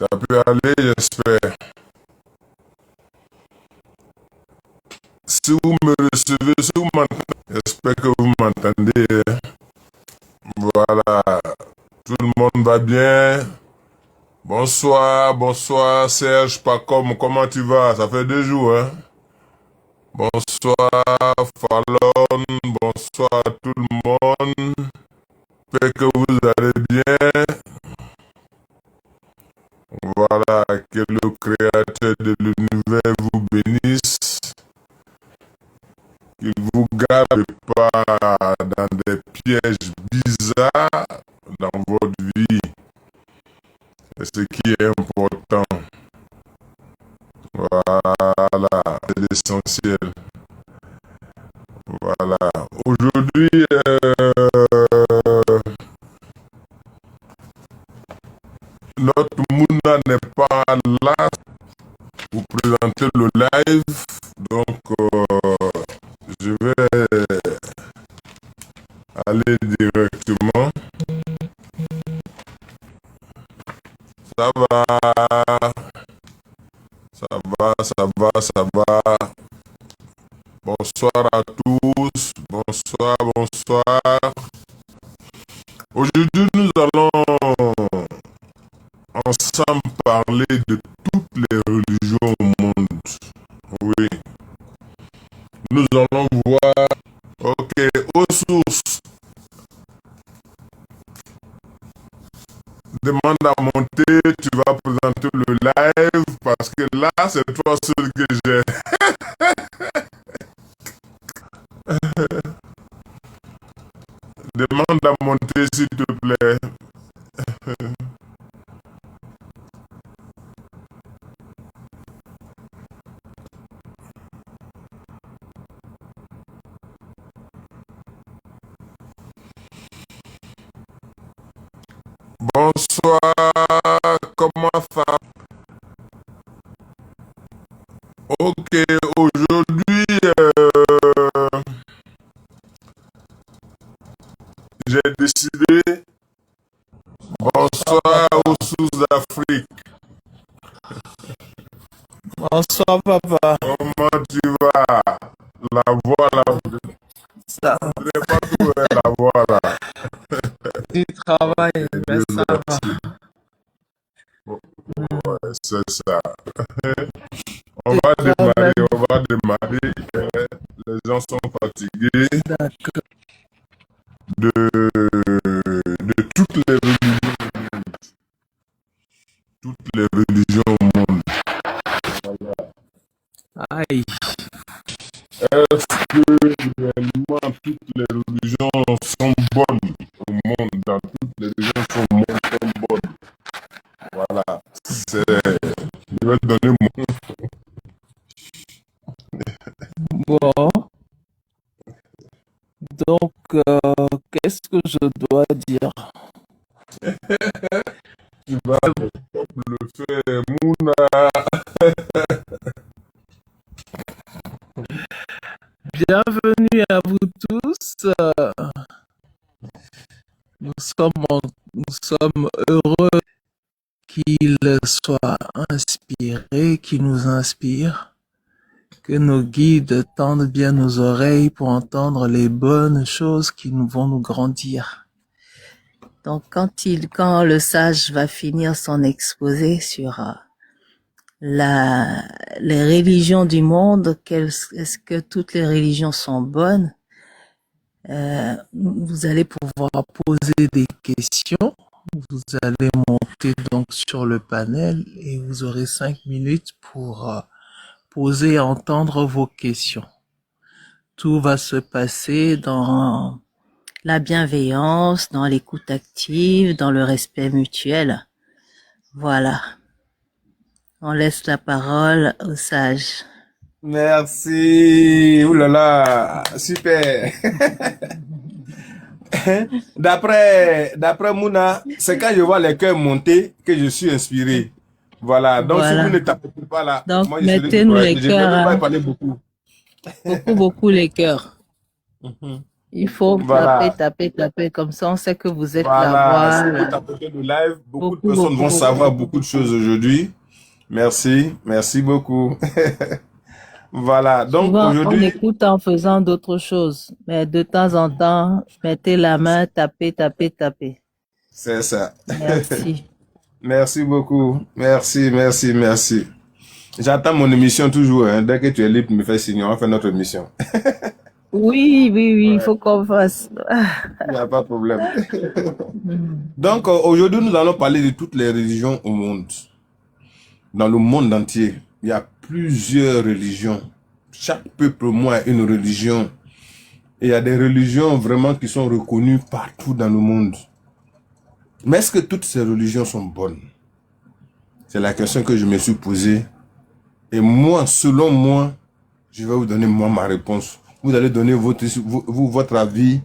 Ça peut aller, j'espère. Si vous me recevez, si vous m'entendez, j'espère que vous m'entendez. Voilà, tout le monde va bien. Bonsoir, bonsoir Serge Pacom, comment tu vas? Ça fait 2 jours, hein? Bonsoir Fallon, bonsoir à tout le monde. J'espère que vous allez bien. Voilà, que le Créateur de l'univers vous bénisse. Qu'il vous garde pas dans des pièges bizarres dans votre vie. C'est ce qui est important. Voilà, c'est l'essentiel. Voilà. Aujourd'hui, notre Mouna n'est pas là pour présenter le live. Donc, je vais aller directement. Ça va, ça va. Bonsoir à tous. Bonsoir, bonsoir. Aujourd'hui, nous allons ensemble parler de toutes les religions au monde. Oui. Nous allons voir. Ok, aux sources. Demande à monter, tu vas présenter le live parce que là, c'est toi seul que j'ai. Demande à monter, s'il te plaît. Bonsoir, comment ça? Ok, aujourd'hui, j'ai décidé. Bonsoir aux sources d'Afrique. Bonsoir, papa. Comment tu vas? La voix là. Ça, Je n'ai pas trouvé la voix là. du travail, mais Dieu ça va. merci. Ouais, c'est ça. On Du va travail, démarrer, on va démarrer. Les gens sont fatigués d'accord. de toutes les religions au monde. Aïe, Est-ce que réellement toutes les religions sont bonnes au monde? Dans toutes les religions sont bonnes. Voilà. Je vais te donner mon. bon. Donc, qu'est-ce que je dois dire? Tu vas le faire, Mouna. Bienvenue à vous tous. Nous sommes, nous sommes heureux qu'il soit inspiré, qu'il nous inspire, que nos guides tendent bien nos oreilles pour entendre les bonnes choses qui nous vont nous grandir. Donc, quand le sage va finir son exposé sur les religions du monde, est-ce que toutes les religions sont bonnes? Vous allez pouvoir poser des questions. Vous allez monter donc sur le panel et vous aurez 5 minutes pour poser et entendre vos questions. Tout va se passer dans la bienveillance, dans l'écoute active, dans le respect mutuel. Voilà. On laisse la parole au sage. Merci. Ouh là là, super. D'après Mouna, c'est quand je vois les cœurs monter que je suis inspiré. Voilà. Donc si vous ne tapez pas là, Donc, moi je serai mettez-nous les découragé. Je ne vais cœurs, même pas hein. parler beaucoup. Beaucoup les cœurs. Il faut taper, Voilà. taper, taper. Comme ça, on sait que vous êtes là. Voilà. Si vous Voilà. tapez le live, beaucoup de Beaucoup, personnes beaucoup, vont beaucoup. savoir beaucoup de choses aujourd'hui. Merci. Merci beaucoup. Voilà. Donc Souvent, on aujourd'hui, écoute en faisant d'autres choses. Mais de temps en temps, mettez la main, tapez, tapez, tapez. c'est ça. Merci. Merci beaucoup. Merci, merci, merci. J'attends mon émission toujours. Hein. Dès que tu es libre, tu me fais signe. On va faire notre émission. Oui, oui, oui, il faut qu'on fasse. Il n'y a pas de problème. Hmm. Donc aujourd'hui, nous allons parler de toutes les religions au monde. Dans le monde entier, il y a plusieurs religions. Chaque peuple, au moins, a une religion. Et il y a des religions vraiment qui sont reconnues partout dans le monde. Mais est-ce que toutes ces religions sont bonnes? C'est la question que je me suis posée. Et moi, selon moi, je vais vous donner moi ma réponse. Vous allez donner votre avis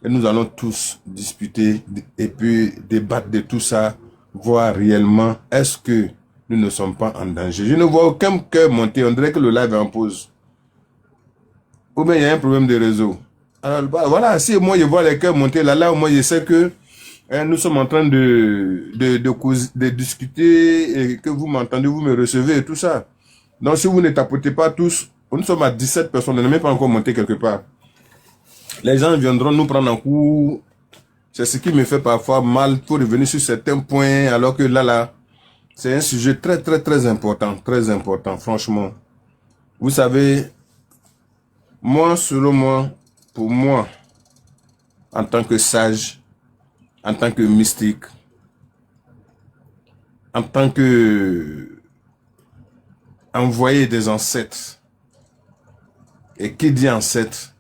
et nous allons tous discuter et puis débattre de tout ça, voir réellement est-ce que nous ne sommes pas en danger. Je ne vois aucun cœur monter, on dirait que le live est en pause. Ou bien il y a un problème de réseau. Alors voilà, si moi je vois les cœurs monter là, moi je sais que nous sommes en train de discuter et que vous m'entendez, vous me recevez et tout ça. Donc si vous ne tapotez pas tous, nous sommes à 17 personnes, on n'est même pas encore monté quelque part. Les gens viendront nous prendre en cours. C'est ce qui me fait parfois mal pour revenir sur certains points, alors que là, c'est un sujet très, très, très important, franchement. Vous savez, moi, selon moi, pour moi, en tant que sage, en tant que mystique, en tant que envoyé des ancêtres, et qui dit ancêtre,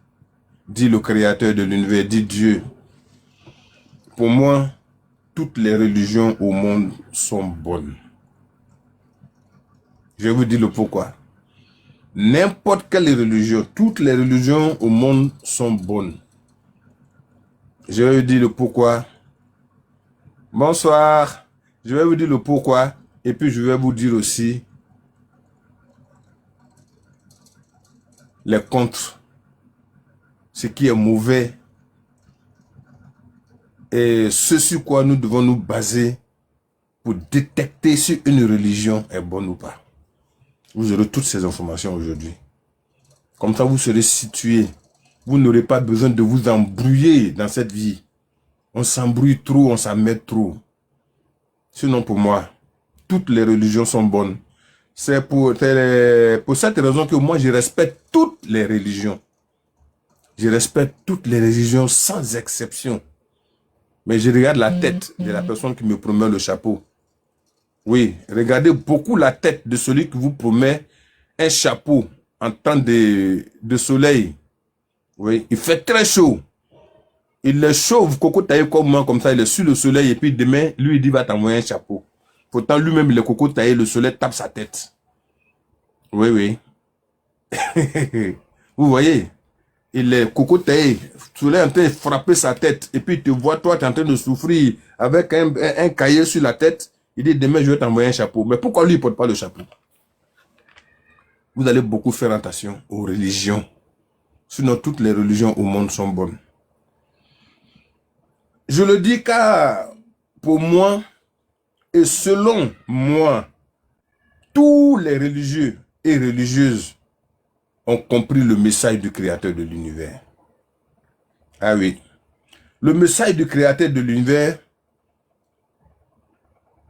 dit le créateur de l'univers, dit Dieu. Pour moi, toutes les religions au monde sont bonnes. Je vais vous dire le pourquoi. N'importe quelle religion, toutes les religions au monde sont bonnes. Je vais vous dire le pourquoi. Bonsoir. Je vais vous dire le pourquoi. Et puis je vais vous dire aussi les contre. Ce qui est mauvais. Et ce sur quoi nous devons nous baser pour détecter si une religion est bonne ou pas. Vous aurez toutes ces informations aujourd'hui. Comme ça, vous serez situé. Vous n'aurez pas besoin de vous embrouiller dans cette vie. On s'embrouille trop, on s'en met trop. Sinon, pour moi, toutes les religions sont bonnes. C'est pour cette raison que moi, je respecte toutes les religions. Je respecte toutes les religions sans exception. Mais je regarde la tête de la personne qui me promet le chapeau. Oui, regardez beaucoup la tête de celui qui vous promet un chapeau en temps de soleil. Oui, il fait très chaud. Il est chauve, coco taillé comme moi, comme ça, il est sur le soleil et puis demain, lui, il dit va t'envoyer un chapeau. Pourtant, lui-même, il est coco taillé, le soleil tape sa tête. Oui, oui. Vous voyez, il est coco taillé, le soleil est en train de frapper sa tête et puis tu vois, toi, tu es en train de souffrir avec un cahier sur la tête. Il dit demain, je vais t'envoyer un chapeau. Mais pourquoi lui, il ne porte pas le chapeau? Vous allez beaucoup faire attention aux religions. Sinon, toutes les religions au monde sont bonnes. Je le dis car, pour moi, et selon moi, tous les religieux et religieuses ont compris le message du Créateur de l'univers. Ah oui. Le message du Créateur de l'univers,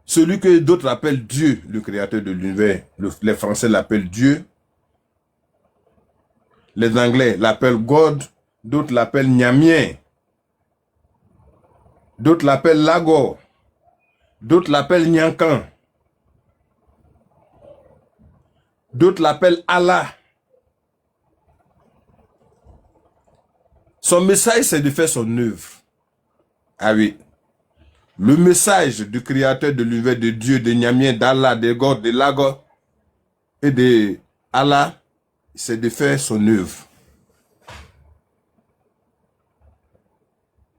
celui que d'autres appellent Dieu, le Créateur de l'univers, les Français l'appellent Dieu, les Anglais l'appellent God, d'autres l'appellent Nyamien, d'autres l'appellent Lagor, d'autres l'appellent Nyankan, d'autres l'appellent Allah. Son message, c'est de faire son œuvre. Ah oui. Le message du Créateur de l'univers, de Dieu, de Nyamien, d'Allah, de God, de Lagor et de Allah, c'est de faire son œuvre.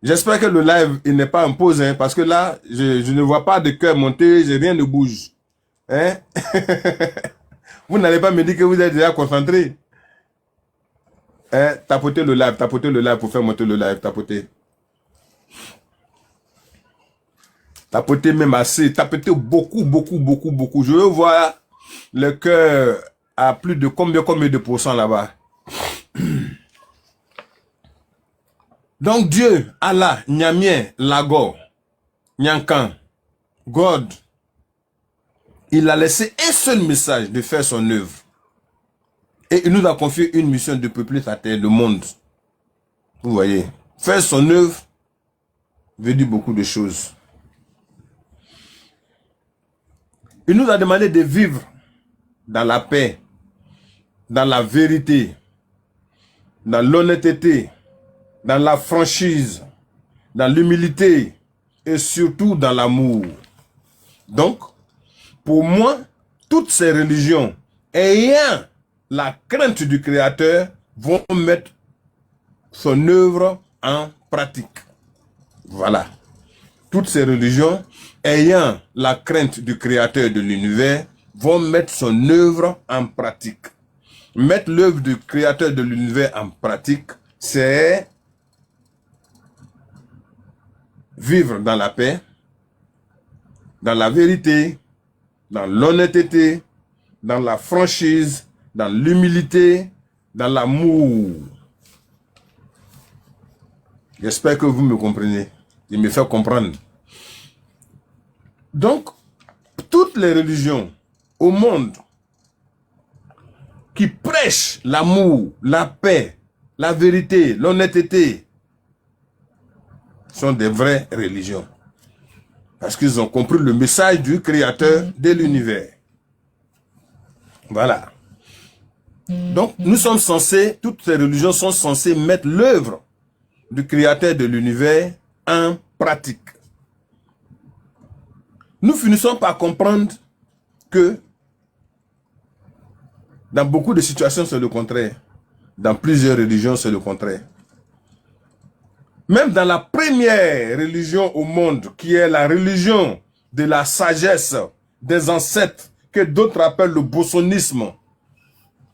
J'espère que le live, il n'est pas en pause, hein, parce que là, je ne vois pas de cœur monter, rien ne bouge. Hein? Vous n'allez pas me dire que vous êtes déjà concentré. Hein, tapotez le live pour faire monter le live, tapotez. Tapotez même assez, tapotez beaucoup. Je veux voir le cœur à plus de combien de pourcents là-bas. Donc Dieu, Allah, Nyamien, Lago, Nyankan, God, il a laissé un seul message de faire son œuvre. Et il nous a confié une mission de peupler sa terre, le monde. Vous voyez, faire son œuvre veut dire beaucoup de choses. Il nous a demandé de vivre dans la paix, dans la vérité, dans l'honnêteté, dans la franchise, dans l'humilité et surtout dans l'amour. Donc, pour moi, toutes ces religions ayant la crainte du Créateur vont mettre son œuvre en pratique. Voilà. Toutes ces religions ayant la crainte du Créateur de l'univers vont mettre son œuvre en pratique. Mettre l'œuvre du Créateur de l'univers en pratique, c'est vivre dans la paix, dans la vérité, dans l'honnêteté, dans la franchise, dans l'humilité, dans l'amour. J'espère que vous me comprenez. Il me fait comprendre. Donc, toutes les religions au monde qui prêchent l'amour, la paix, la vérité, l'honnêteté, sont des vraies religions. Parce qu'ils ont compris le message du Créateur de l'univers. Voilà. Donc, nous sommes censés, toutes ces religions sont censées mettre l'œuvre du Créateur de l'univers en pratique. Nous finissons par comprendre que dans beaucoup de situations, c'est le contraire. Dans plusieurs religions, c'est le contraire. Même dans la première religion au monde, qui est la religion de la sagesse des ancêtres, que d'autres appellent le bosonisme,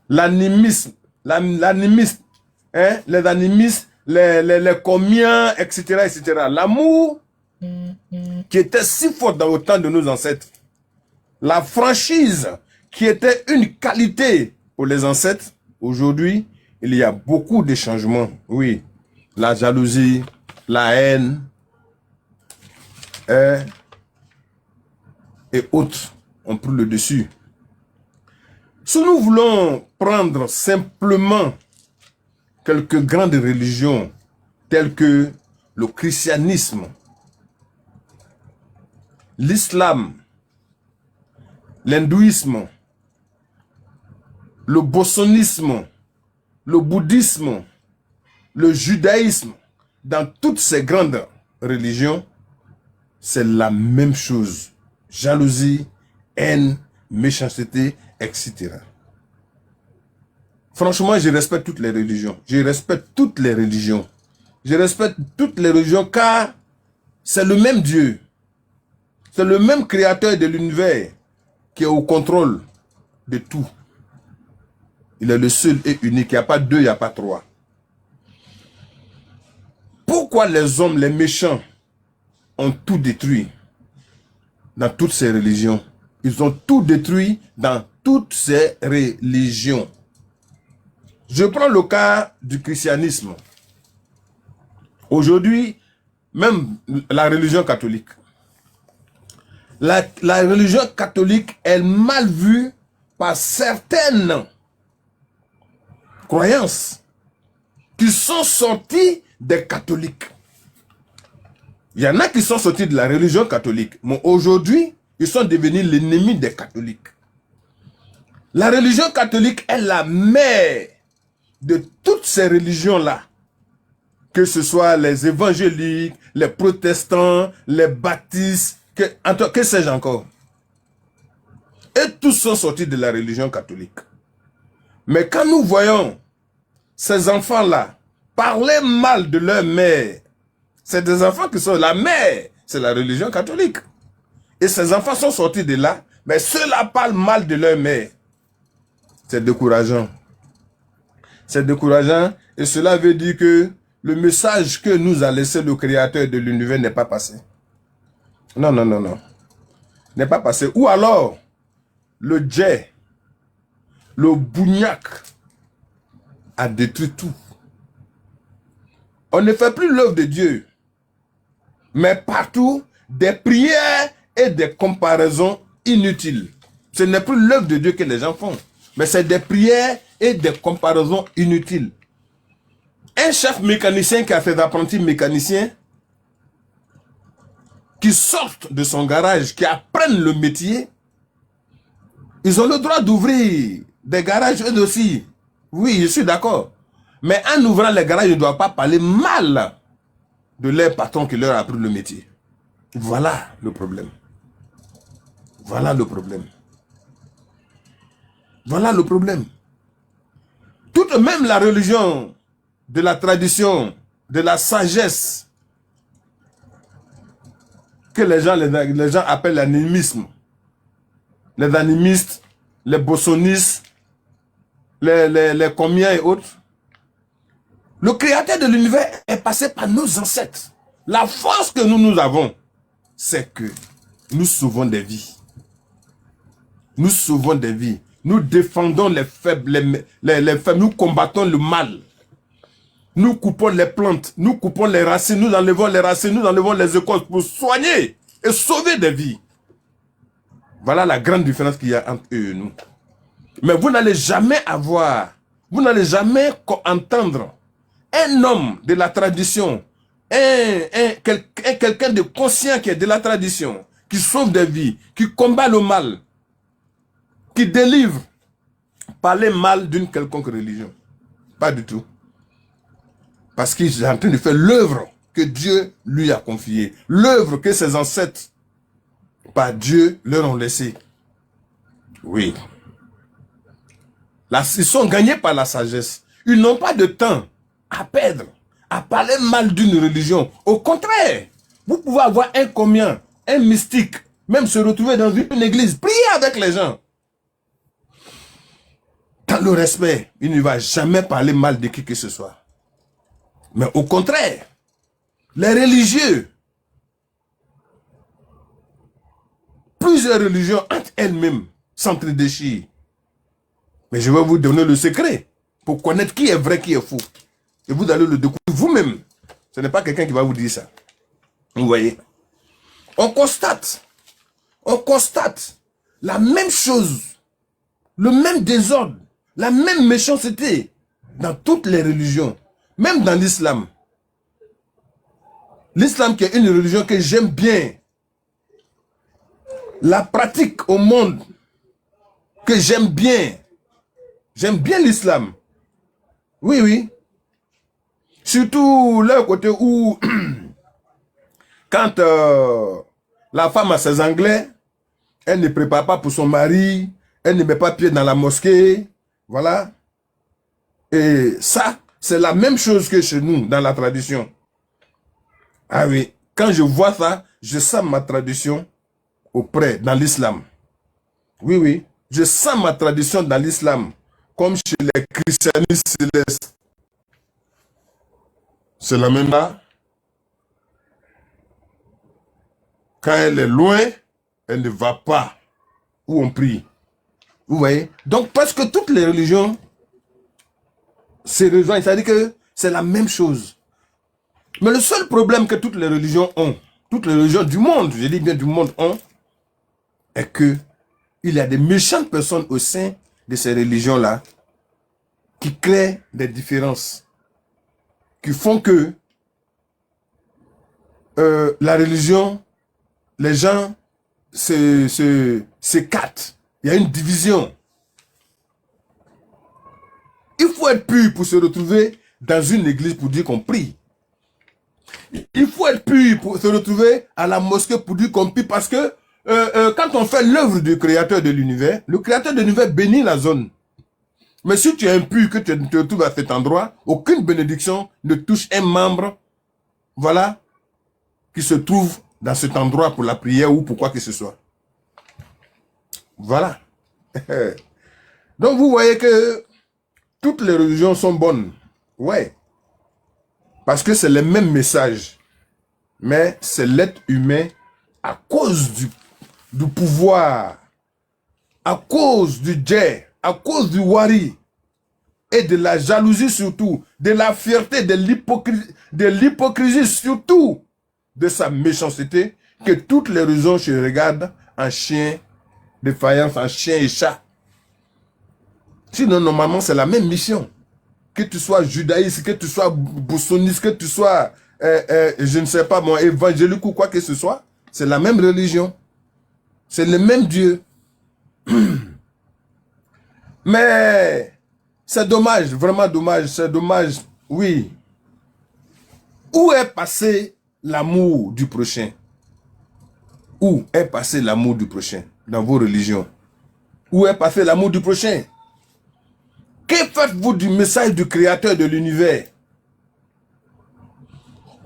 l'animisme, hein, les animistes, les comiens, etc. L'amour qui était si fort dans le temps de nos ancêtres. La franchise qui était une qualité pour les ancêtres. Aujourd'hui, il y a beaucoup de changements. Oui, la jalousie, la haine et autres ont pris le dessus. Si nous voulons prendre simplement quelques grandes religions telles que le christianisme, l'islam, l'hindouisme, le bosonisme, le bouddhisme, le judaïsme, dans toutes ces grandes religions, c'est la même chose. Jalousie, haine, méchanceté, etc. Franchement, je respecte toutes les religions. Je respecte toutes les religions. Je respecte toutes les religions car c'est le même Dieu. C'est le même créateur de l'univers qui est au contrôle de tout. Il est le seul et unique. Il n'y a pas deux, il n'y a pas trois. Pourquoi les hommes, les méchants, ont tout détruit dans toutes ces religions? Ils ont tout détruit dans toutes ces religions. Je prends le cas du christianisme. Aujourd'hui, même la religion catholique. La religion catholique est mal vue par certaines croyances qui sont sorties des catholiques. Il y en a qui sont sortis de la religion catholique, mais aujourd'hui, ils sont devenus l'ennemi des catholiques. La religion catholique est la mère de toutes ces religions-là. Que ce soit les évangéliques, les protestants, les baptistes, que sais-je encore. Et tous sont sortis de la religion catholique. Mais quand nous voyons ces enfants-là parler mal de leur mère, c'est des enfants qui sont la mère, c'est la religion catholique. Et ces enfants sont sortis de là, mais ceux-là parlent mal de leur mère. C'est décourageant. C'est décourageant Et cela veut dire que le message que nous a laissé le Créateur de l'univers n'est pas passé. Non, non, non, non. N'est pas passé. Ou alors, le jet, le bougnac a détruit tout. On ne fait plus l'œuvre de Dieu. Mais partout, des prières et des comparaisons inutiles. Ce n'est plus l'œuvre de Dieu que les gens font. Mais c'est des prières et des comparaisons inutiles. Un chef mécanicien qui a ses apprentis mécaniciens, qui sortent de son garage, qui apprennent le métier, ils ont le droit d'ouvrir des garages eux aussi. Oui, je suis d'accord. Mais en ouvrant les garages, ils ne doivent pas parler mal de leur patron qui leur a appris le métier. Voilà le problème. Voilà le problème. Voilà le problème. Toute même la religion, de la tradition, de la sagesse, que les gens appellent l'animisme. Les animistes, les bossonistes, les comiens et autres. Le Créateur de l'univers est passé par nos ancêtres. La force que nous avons, c'est que nous sauvons des vies. Nous sauvons des vies. Nous défendons les faibles, les faibles. Nous combattons le mal. Nous coupons les plantes, nous coupons les racines, nous enlevons les racines, nous enlevons les écorces pour soigner et sauver des vies. Voilà la grande différence qu'il y a entre eux et nous. Mais vous n'allez jamais avoir, vous n'allez jamais entendre un homme de la tradition, quelqu'un de conscient qui est de la tradition, qui sauve des vies, qui combat le mal, qui délivre, parler mal d'une quelconque religion. Pas du tout. Parce qu'il est en train de faire l'œuvre que Dieu lui a confiée. L'œuvre que ses ancêtres, par Dieu, leur ont laissée. Oui. Là, ils sont gagnés par la sagesse. Ils n'ont pas de temps à perdre, à parler mal d'une religion. Au contraire, vous pouvez avoir un commun, un mystique, même se retrouver dans une église, prier avec les gens. Dans le respect, il ne va jamais parler mal de qui que ce soit. Mais au contraire, les religieux, plusieurs religions entre elles-mêmes s'entre-déchirent. Mais je vais vous donner le secret pour connaître qui est vrai, qui est faux. Et vous allez le découvrir vous-même. Ce n'est pas quelqu'un qui va vous dire ça. Vous voyez? On constate la même chose, le même désordre, la même méchanceté dans toutes les religions. Même dans l'islam. L'islam qui est une religion que j'aime bien. La pratique au monde que j'aime bien. J'aime bien l'islam. Oui, oui. Surtout le côté où quand la femme a ses anglais, elle ne prépare pas pour son mari, elle ne met pas pied dans la mosquée. Voilà. Et ça, c'est la même chose que chez nous, dans la tradition. Ah oui, quand je vois ça, je sens ma tradition dans l'islam. Oui, oui, je sens ma tradition dans l'islam, comme chez les christianistes célestes. C'est la même là. Quand elle est loin, elle ne va pas où on prie. Vous voyez? Donc, parce que toutes les religions, c'est-à-dire que c'est la même chose. Mais le seul problème que toutes les religions ont, toutes les religions du monde, je dis bien du monde ont, est que il y a des méchantes personnes au sein de ces religions-là qui créent des différences, qui font que la religion, les gens s'écartent. Il y a une division. Il faut être pur pour se retrouver dans une église pour dire qu'on prie. Il faut être pur pour se retrouver à la mosquée pour dire qu'on prie parce que quand on fait l'œuvre du Créateur de l'univers, le Créateur de l'univers bénit la zone. Mais si tu es impur, que tu te retrouves à cet endroit, aucune bénédiction ne touche un membre, voilà, qui se trouve dans cet endroit pour la prière ou pour quoi que ce soit. Voilà. Donc vous voyez que toutes les religions sont bonnes. Ouais. Parce que c'est le même message. Mais c'est l'être humain à cause du pouvoir, à cause du djè, à cause du wari et de la jalousie surtout, de la fierté, de l'hypocrisie surtout, de sa méchanceté, que toutes les raisons se regardent en chien de faïence, en chien et chat. Sinon, normalement, c'est la même mission. Que tu sois judaïste, que tu sois boussoniste, que tu sois, je ne sais pas moi, évangélique ou quoi que ce soit, c'est la même religion. C'est le même Dieu. Mais c'est dommage, vraiment dommage, c'est dommage, oui. Où est passé l'amour du prochain? Où est passé l'amour du prochain dans vos religions? Où est passé l'amour du prochain? Que faites-vous du message du Créateur de l'univers?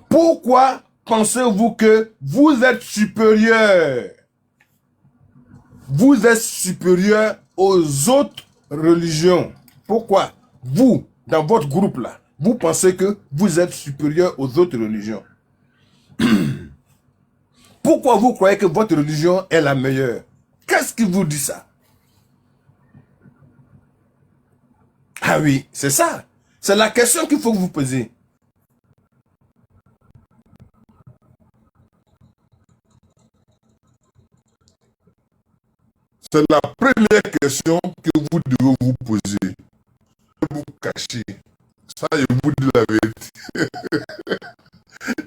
Pourquoi pensez-vous que vous êtes supérieur? Vous êtes supérieur aux autres religions. Pourquoi? Vous, dans votre groupe là, vous pensez que vous êtes supérieur aux autres religions. Pourquoi vous croyez que votre religion est la meilleure? Qu'est-ce qui vous dit ça? Ah oui, c'est ça. C'est la question qu'il faut que vous posiez. C'est la première question que vous devez vous poser. Vous cacher. Ça, je vous dis la vérité.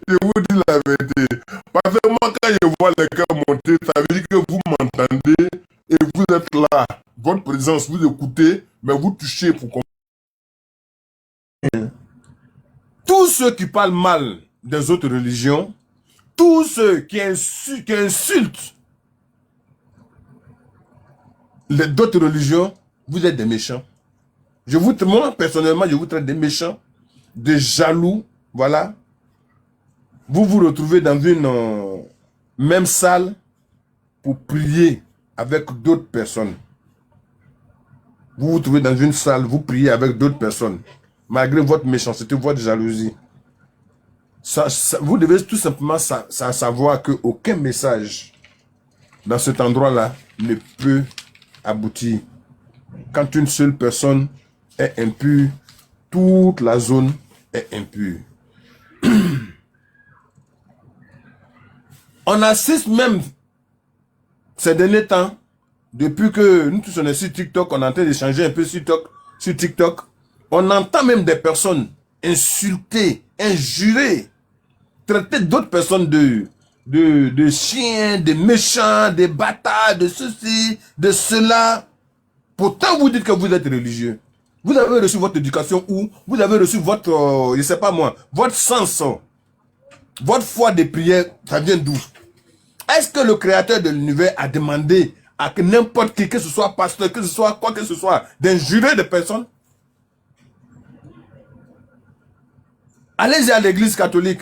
Je vous dis la vérité. Parce que moi, quand je vois les gars monter, ça veut dire que vous m'entendez et vous êtes là. Votre présence, vous écoutez, mais vous touchez pour comprendre. Tous ceux qui parlent mal des autres religions, tous ceux qui insultent d'autres religions, vous êtes des méchants. Moi, personnellement, je vous traite des méchants, des jaloux, voilà. Vous vous retrouvez dans une même salle pour prier avec d'autres personnes. Vous vous trouvez dans une salle, vous priez avec d'autres personnes, malgré votre méchanceté, votre jalousie. Vous devez tout simplement savoir qu'aucun message dans cet endroit-là ne peut aboutir. Quand une seule personne est impure, toute la zone est impure. On assiste même ces derniers temps, depuis que nous tous on est sur TikTok, on est en train d'échanger un peu sur TikTok, on entend même des personnes insulter, injurer, traiter d'autres personnes de chiens, de méchants, de bâtards, de ceci, de cela. Pourtant, vous dites que vous êtes religieux. Vous avez reçu votre éducation où vous avez reçu votre, je sais pas moi, votre sens, votre foi de prière, ça vient d'où? Est-ce que le Créateur de l'univers a demandé à que n'importe qui, que ce soit pasteur, que ce soit quoi que ce soit, d'injurer des personnes? Allez-y à l'église catholique.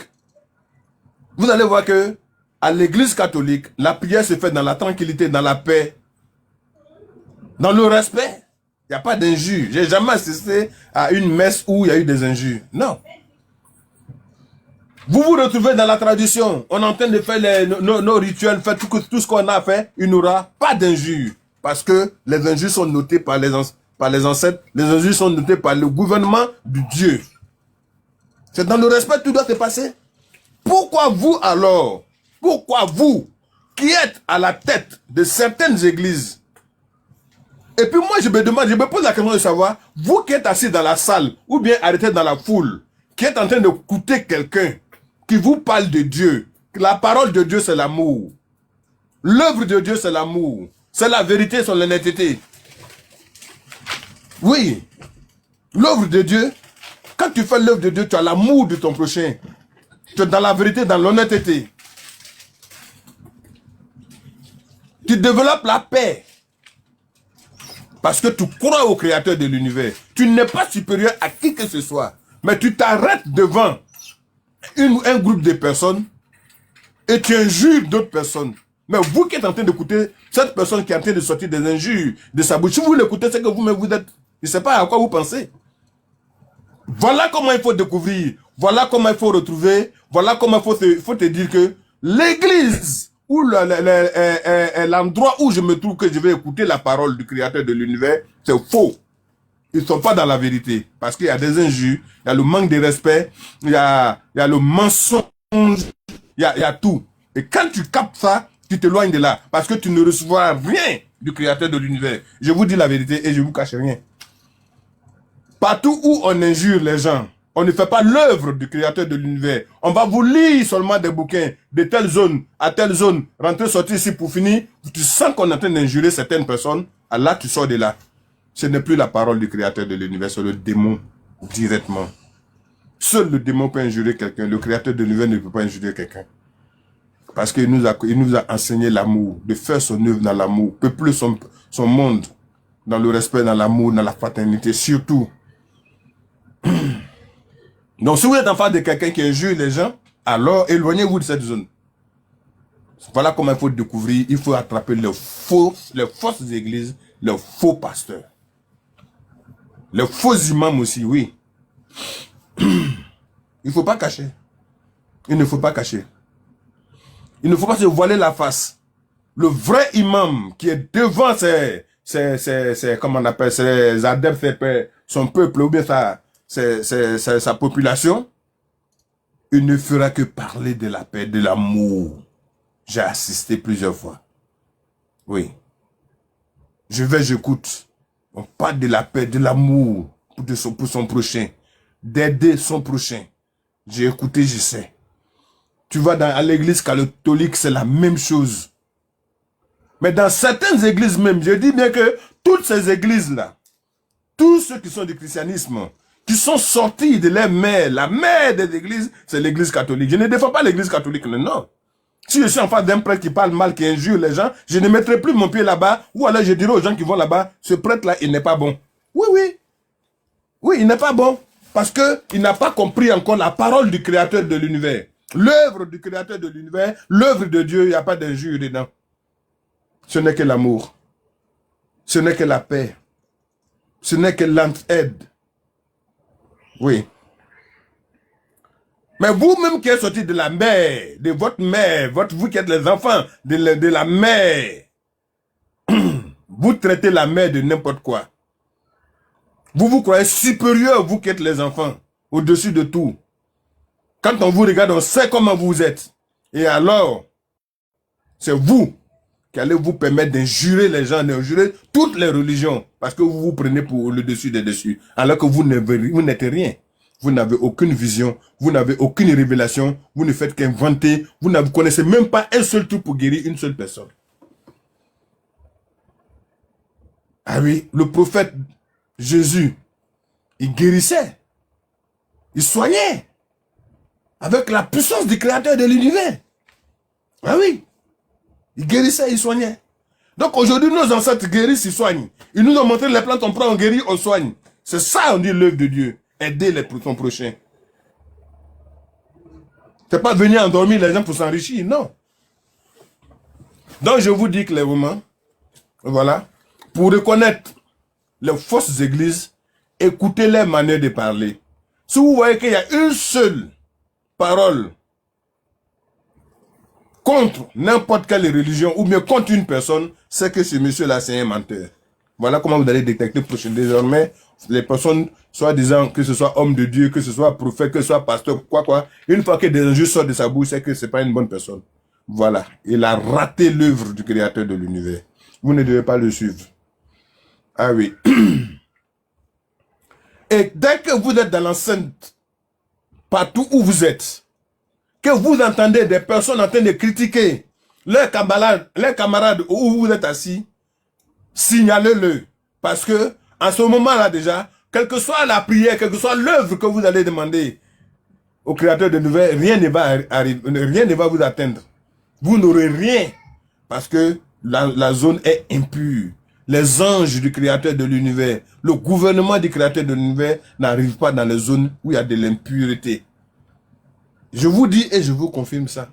Vous allez voir que à l'église catholique, la prière se fait dans la tranquillité, dans la paix, dans le respect. Il n'y a pas d'injures. J'ai jamais assisté à une messe où il y a eu des injures. Non. Vous vous retrouvez dans la tradition. On est en train de faire nos rituels, faire tout ce qu'on a fait. Il n'y aura pas d'injures. Parce que les injures sont notées par les ancêtres. Les injures sont notées par le gouvernement du Dieu. C'est dans le respect que tout doit se passer. Pourquoi vous alors, pourquoi vous, qui êtes à la tête de certaines églises, et puis moi je me pose la question de savoir, vous qui êtes assis dans la salle, ou bien arrêté dans la foule, qui êtes en train d'écouter quelqu'un qui vous parle de Dieu, la parole de Dieu c'est l'amour, l'œuvre de Dieu c'est l'amour, c'est la vérité, c'est l'honnêteté. Oui, l'œuvre de Dieu, quand tu fais l'œuvre de Dieu, tu as l'amour de ton prochain. Tu es dans la vérité, dans l'honnêteté. Tu développes la paix. Parce que tu crois au Créateur de l'univers. Tu n'es pas supérieur à qui que ce soit. Mais tu t'arrêtes devant un groupe de personnes et tu injures d'autres personnes. Mais vous qui êtes en train d'écouter cette personne qui est en train de sortir des injures de sa bouche, si vous l'écoutez, c'est que vous-même vous êtes... Je ne sais pas à quoi vous pensez. Voilà comment il faut découvrir. Voilà comment il faut retrouver. Voilà comment il faut te dire que l'église, ou l'endroit où je me trouve, que je vais écouter la parole du créateur de l'univers, c'est faux. Ils ne sont pas dans la vérité. Parce qu'il y a des injures, il y a le manque de respect, il y a le mensonge, il y a tout. Et quand tu captes ça, tu t'éloignes de là. Parce que tu ne recevras rien du créateur de l'univers. Je vous dis la vérité et je ne vous cache rien. Partout où on injure les gens, on ne fait pas l'œuvre du créateur de l'univers. On va vous lire seulement des bouquins de telle zone à telle zone, rentrer, sortir ici pour finir. Tu sens qu'on est en train d'injurer certaines personnes. Alors tu sors de là. Ce n'est plus la parole du créateur de l'univers, c'est le démon directement. Seul le démon peut injurer quelqu'un. Le créateur de l'univers ne peut pas injurer quelqu'un. Parce qu'il nous a enseigné l'amour, de faire son œuvre dans l'amour, peupler son monde dans le respect, dans l'amour, dans la fraternité, surtout. Donc, si vous êtes en face de quelqu'un qui injure les gens, alors éloignez-vous de cette zone. Voilà comment il faut découvrir. Il faut attraper les fausses églises, les faux pasteurs. Les faux imams aussi, oui. Il ne faut pas cacher. Il ne faut pas cacher. Il ne faut pas se voiler la face. Le vrai imam qui est devant comment on appelle, ses adeptes, son peuple ou bien sa population, il ne fera que parler de la paix, de l'amour. J'ai assisté plusieurs fois. Oui. J'écoute. On parle de la paix, de l'amour pour son prochain. D'aider son prochain. J'ai écouté, je sais. Tu vas à l'église catholique, c'est la même chose. Mais dans certaines églises même, je dis bien que toutes ces églises-là, tous ceux qui sont du christianisme, qui sont sortis de leur mère, la mère des églises, c'est l'église catholique. Je ne défends pas l'église catholique, non. Si je suis en face d'un prêtre qui parle mal, qui injure les gens, je ne mettrai plus mon pied là-bas, ou alors je dirai aux gens qui vont là-bas, ce prêtre-là, il n'est pas bon. Oui, oui. Oui, il n'est pas bon. Parce qu'il n'a pas compris encore la parole du créateur de l'univers. L'œuvre du créateur de l'univers, l'œuvre de Dieu, il n'y a pas d'injure dedans. Ce n'est que l'amour. Ce n'est que la paix. Ce n'est que l'entraide. Oui. Mais vous-même qui êtes sortis de la mère, de votre mère, vous qui êtes les enfants de la mère, vous traitez la mère de n'importe quoi. Vous vous croyez supérieur, vous qui êtes les enfants, au-dessus de tout. Quand on vous regarde, on sait comment vous êtes. Et alors, c'est vous qui allez vous permettre d'injurer les gens, d'injurer toutes les religions, parce que vous vous prenez pour le dessus des dessus, alors que vous n'êtes rien. Vous n'avez aucune vision, vous n'avez aucune révélation, vous ne faites qu'inventer, vous ne connaissez même pas un seul truc pour guérir une seule personne. Ah oui, le prophète Jésus, il guérissait, il soignait, avec la puissance du créateur de l'univers. Ah oui, il guérissait, il soignait. Donc aujourd'hui, nos ancêtres guérissent, ils soignent. Ils nous ont montré les plantes, on prend, on guérit, on soigne. C'est ça, on dit l'œuvre de Dieu. Aider son prochain. C'est pas venir endormir les gens pour s'enrichir, non. Donc je vous dis clairement, voilà, pour reconnaître les fausses églises, écoutez leur manière de parler. Si vous voyez qu'il y a une seule parole contre n'importe quelle religion ou bien contre une personne, c'est que ce monsieur-là, c'est un menteur. Voilà comment vous allez détecter désormais les personnes, soi-disant que ce soit homme de Dieu, que ce soit prophète, que ce soit pasteur, quoi. Une fois que des injures sortent de sa bouche, c'est que c'est pas une bonne personne. Voilà. Il a raté l'œuvre du créateur de l'univers. Vous ne devez pas le suivre. Ah oui. Et dès que vous êtes dans l'enceinte, partout où vous êtes, que vous entendez des personnes en train de critiquer leurs camarades où vous êtes assis, signalez-le. Parce que, en ce moment-là déjà, quelle que soit la prière, quelle que soit l'œuvre que vous allez demander au créateur de l'univers, rien ne va arriver, rien ne va vous atteindre. Vous n'aurez rien. Parce que la zone est impure. Les anges du créateur de l'univers, le gouvernement du créateur de l'univers n'arrive pas dans les zones où il y a de l'impureté. Je vous dis et je vous confirme ça.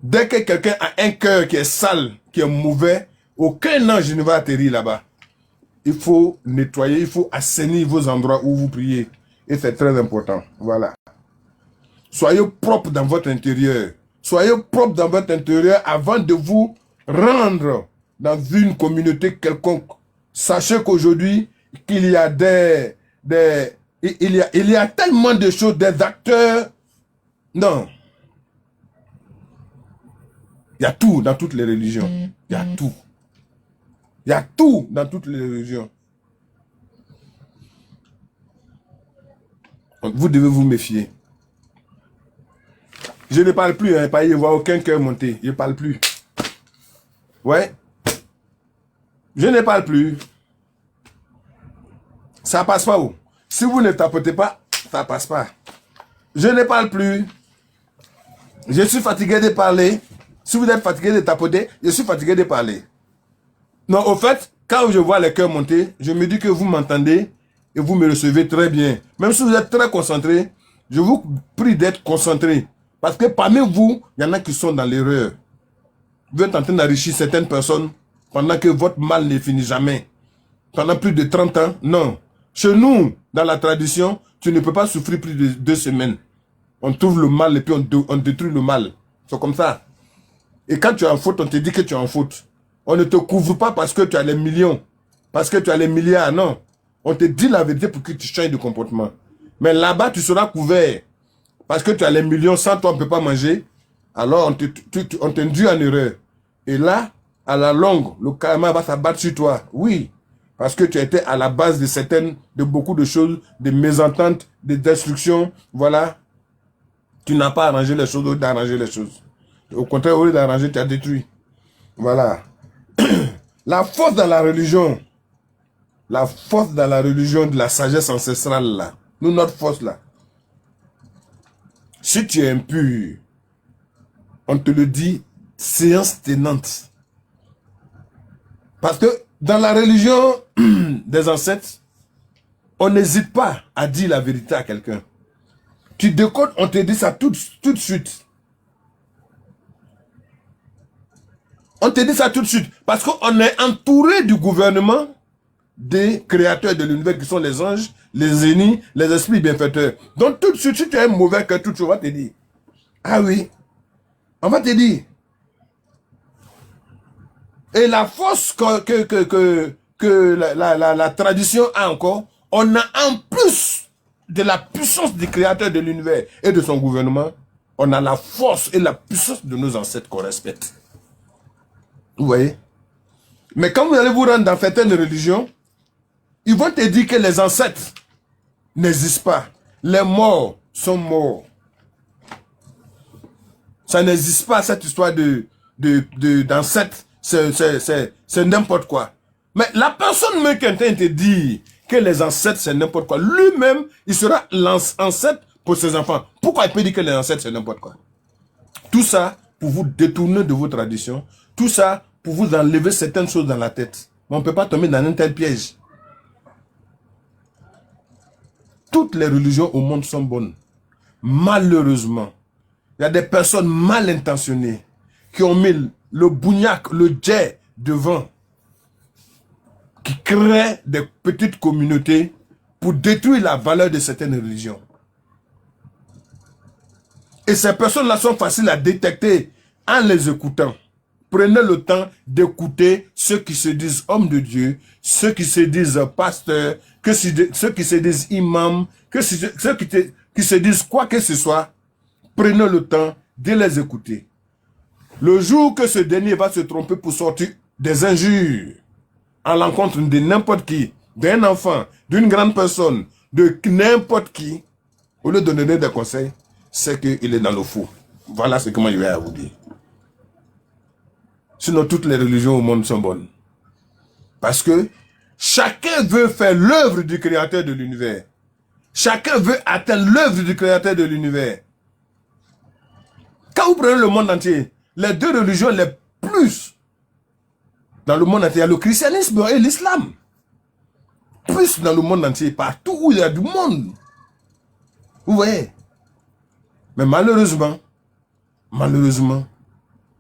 Dès que quelqu'un a un cœur qui est sale, qui est mauvais, aucun ange ne va atterrir là-bas. il faut nettoyer, il faut assainir vos endroits où vous priez. Et c'est très important. Voilà. Soyez propre dans votre intérieur. Soyez propre dans votre intérieur avant de vous rendre dans une communauté quelconque. Sachez qu'aujourd'hui, qu'il y a il y a tellement de choses, des acteurs. Non. Il y a tout dans toutes les religions. Il y a tout. Il y a tout dans toutes les religions. Donc vous devez vous méfier. Je ne parle plus, hein, pas y voir aucun cœur monter. Je ne parle plus. Ouais. Je ne parle plus. Ça passe pas où? Si vous ne tapotez pas, ça passe pas. Je ne parle plus. Je suis fatigué de parler. Si vous êtes fatigué de tapoter, je suis fatigué de parler. Non, au fait, quand je vois les cœurs monter, je me dis que vous m'entendez et vous me recevez très bien. Même si vous êtes très concentré, je vous prie d'être concentré. Parce que parmi vous, il y en a qui sont dans l'erreur. Vous êtes en train d'enrichir certaines personnes pendant que votre mal ne finit jamais. Pendant plus de 30 ans, non. Chez nous, dans la tradition, tu ne peux pas souffrir plus de 2 semaines. On trouve le mal et puis on détruit le mal. C'est comme ça. Et quand tu es en faute, on te dit que tu es en faute. On ne te couvre pas parce que tu as les millions. Parce que tu as les milliards, non. On te dit la vérité pour que tu changes de comportement. Mais là-bas, tu seras couvert. Parce que tu as les millions, sans toi, on ne peut pas manger. Alors, on t'induit en erreur. Et là, à la longue, le karma va s'abattre sur toi. Oui. Parce que tu étais à la base de beaucoup de choses, des mésententes, des destructions. Voilà. Tu n'as pas arrangé les choses au lieu d'arranger les choses. Au contraire, au lieu d'arranger, tu as détruit. Voilà. La force dans la religion. La force dans la religion de la sagesse ancestrale, là. Nous, notre force, là. Si tu es impur, on te le dit, séance tenante. Parce que dans la religion des ancêtres, on n'hésite pas à dire la vérité à quelqu'un. Tu décodes, on te dit ça tout de suite. On te dit ça tout de suite. Parce qu'on est entouré du gouvernement des créateurs de l'univers qui sont les anges, les génies, les esprits bienfaiteurs. Donc tout de suite, si tu as un mauvais cœur, tout de suite, on va te dire. Ah oui. On va te dire. Et la force que la tradition a encore, on a en plus de la puissance des créateurs de l'univers et de son gouvernement, on a la force et la puissance de nos ancêtres qu'on respecte. Vous voyez? Mais quand vous allez vous rendre dans certaines religions, ils vont te dire que les ancêtres n'existent pas. Les morts sont morts. Ça n'existe pas, cette histoire d'ancêtres. C'est n'importe quoi. Mais la personne même qui est en train de te dire que les ancêtres c'est n'importe quoi, lui-même, il sera l'ancêtre pour ses enfants. Pourquoi il peut dire que les ancêtres c'est n'importe quoi? Tout ça pour vous détourner de vos traditions. Tout ça pour vous enlever certaines choses dans la tête. Mais on ne peut pas tomber dans un tel piège. Toutes les religions au monde sont bonnes. Malheureusement, il y a des personnes mal intentionnées qui ont mis le bougnac, le djé devant, qui créent des petites communautés pour détruire la valeur de certaines religions. Et ces personnes-là sont faciles à détecter en les écoutant. Prenez le temps d'écouter ceux qui se disent hommes de Dieu, ceux qui se disent pasteurs, ceux qui se disent imams, ceux qui se disent quoi que ce soit. Prenez le temps de les écouter. Le jour que ce dernier va se tromper pour sortir des injures à l'encontre de n'importe qui, d'un enfant, d'une grande personne, de n'importe qui, au lieu de donner des conseils, c'est qu'il est dans le faux. Voilà ce que moi je vais à vous dire. Sinon, toutes les religions au monde sont bonnes. Parce que chacun veut faire l'œuvre du créateur de l'univers. Chacun veut atteindre l'œuvre du créateur de l'univers. Quand vous prenez le monde entier, les deux religions les plus dans le monde entier, il y a le christianisme et l'islam. Plus dans le monde entier, partout où il y a du monde. Vous voyez? Mais malheureusement,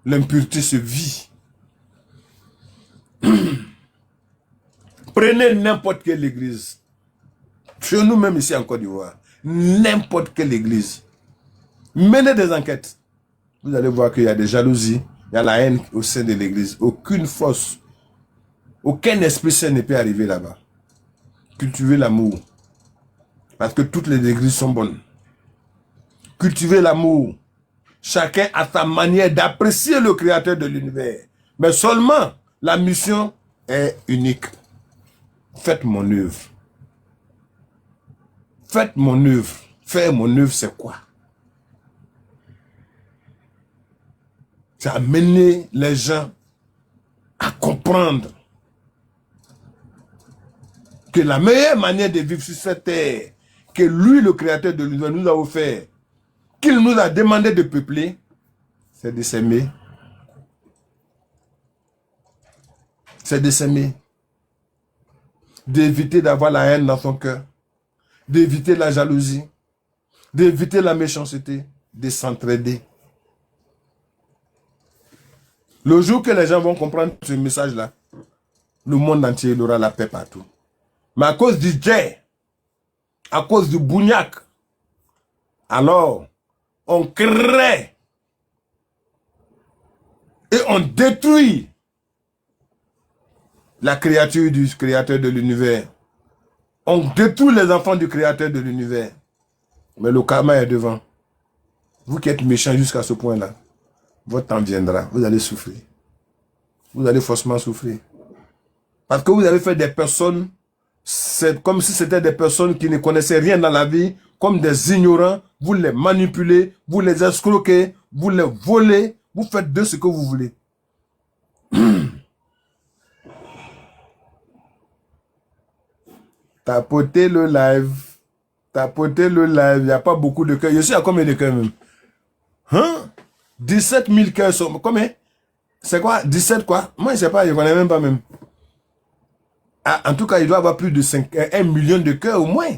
l'impureté se vit. Prenez n'importe quelle église. Chez nous même ici en Côte d'Ivoire. N'importe quelle église. Menez des enquêtes. Vous allez voir qu'il y a des jalousies. Il y a la haine au sein de l'église. Aucune force. Aucun esprit saint ne peut arriver là-bas. Cultivez l'amour. Parce que toutes les églises sont bonnes. Cultivez l'amour. Chacun a sa manière d'apprécier le créateur de l'univers. Mais seulement, la mission est unique. Faites mon œuvre. Faites mon œuvre. Faire mon œuvre, c'est quoi? C'est amener les gens à comprendre que la meilleure manière de vivre sur cette terre, que lui, le créateur de l'univers, nous a offert, qu'il nous a demandé de peupler, c'est de s'aimer. C'est de s'aimer. D'éviter d'avoir la haine dans son cœur. D'éviter la jalousie. D'éviter la méchanceté. De s'entraider. Le jour que les gens vont comprendre ce message-là, le monde entier aura la paix partout. Mais à cause du djé, à cause du bougnac, alors on crée et on détruit la créature du créateur de l'univers. On détruit les enfants du créateur de l'univers. Mais le karma est devant. Vous qui êtes méchants jusqu'à ce point-là, votre temps viendra. Vous allez souffrir. Vous allez forcément souffrir. Parce que vous avez fait des personnes, c'est comme si c'était des personnes qui ne connaissaient rien dans la vie, comme des ignorants. Vous les manipulez, vous les escroquez, vous les volez, vous faites de ce que vous voulez. Tapotez le live. Tapotez le live. Il n'y a pas beaucoup de cœurs. Je suis à combien de cœurs même? Hein? 17 000 cœurs sont... Combien? C'est quoi? 17 quoi? Moi, je ne sais pas. Je ne connais même pas même. Ah, en tout cas, il doit y avoir plus de 1 million de cœurs au moins.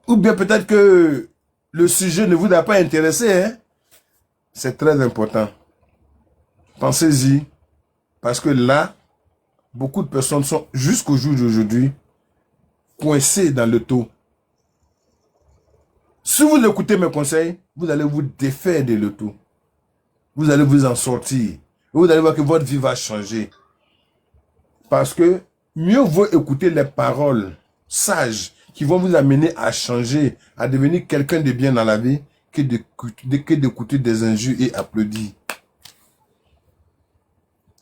Ou bien peut-être que le sujet ne vous a pas intéressé. Hein? C'est très important. Pensez-y. Parce que là, beaucoup de personnes sont, jusqu'au jour d'aujourd'hui, coincées dans le taux. Si vous écoutez mes conseils, vous allez vous défaire de l'auto. Vous allez vous en sortir. Vous allez voir que votre vie va changer. Parce que mieux vaut écouter les paroles sages qui vont vous amener à changer, à devenir quelqu'un de bien dans la vie, que d'écouter des injures et applaudir.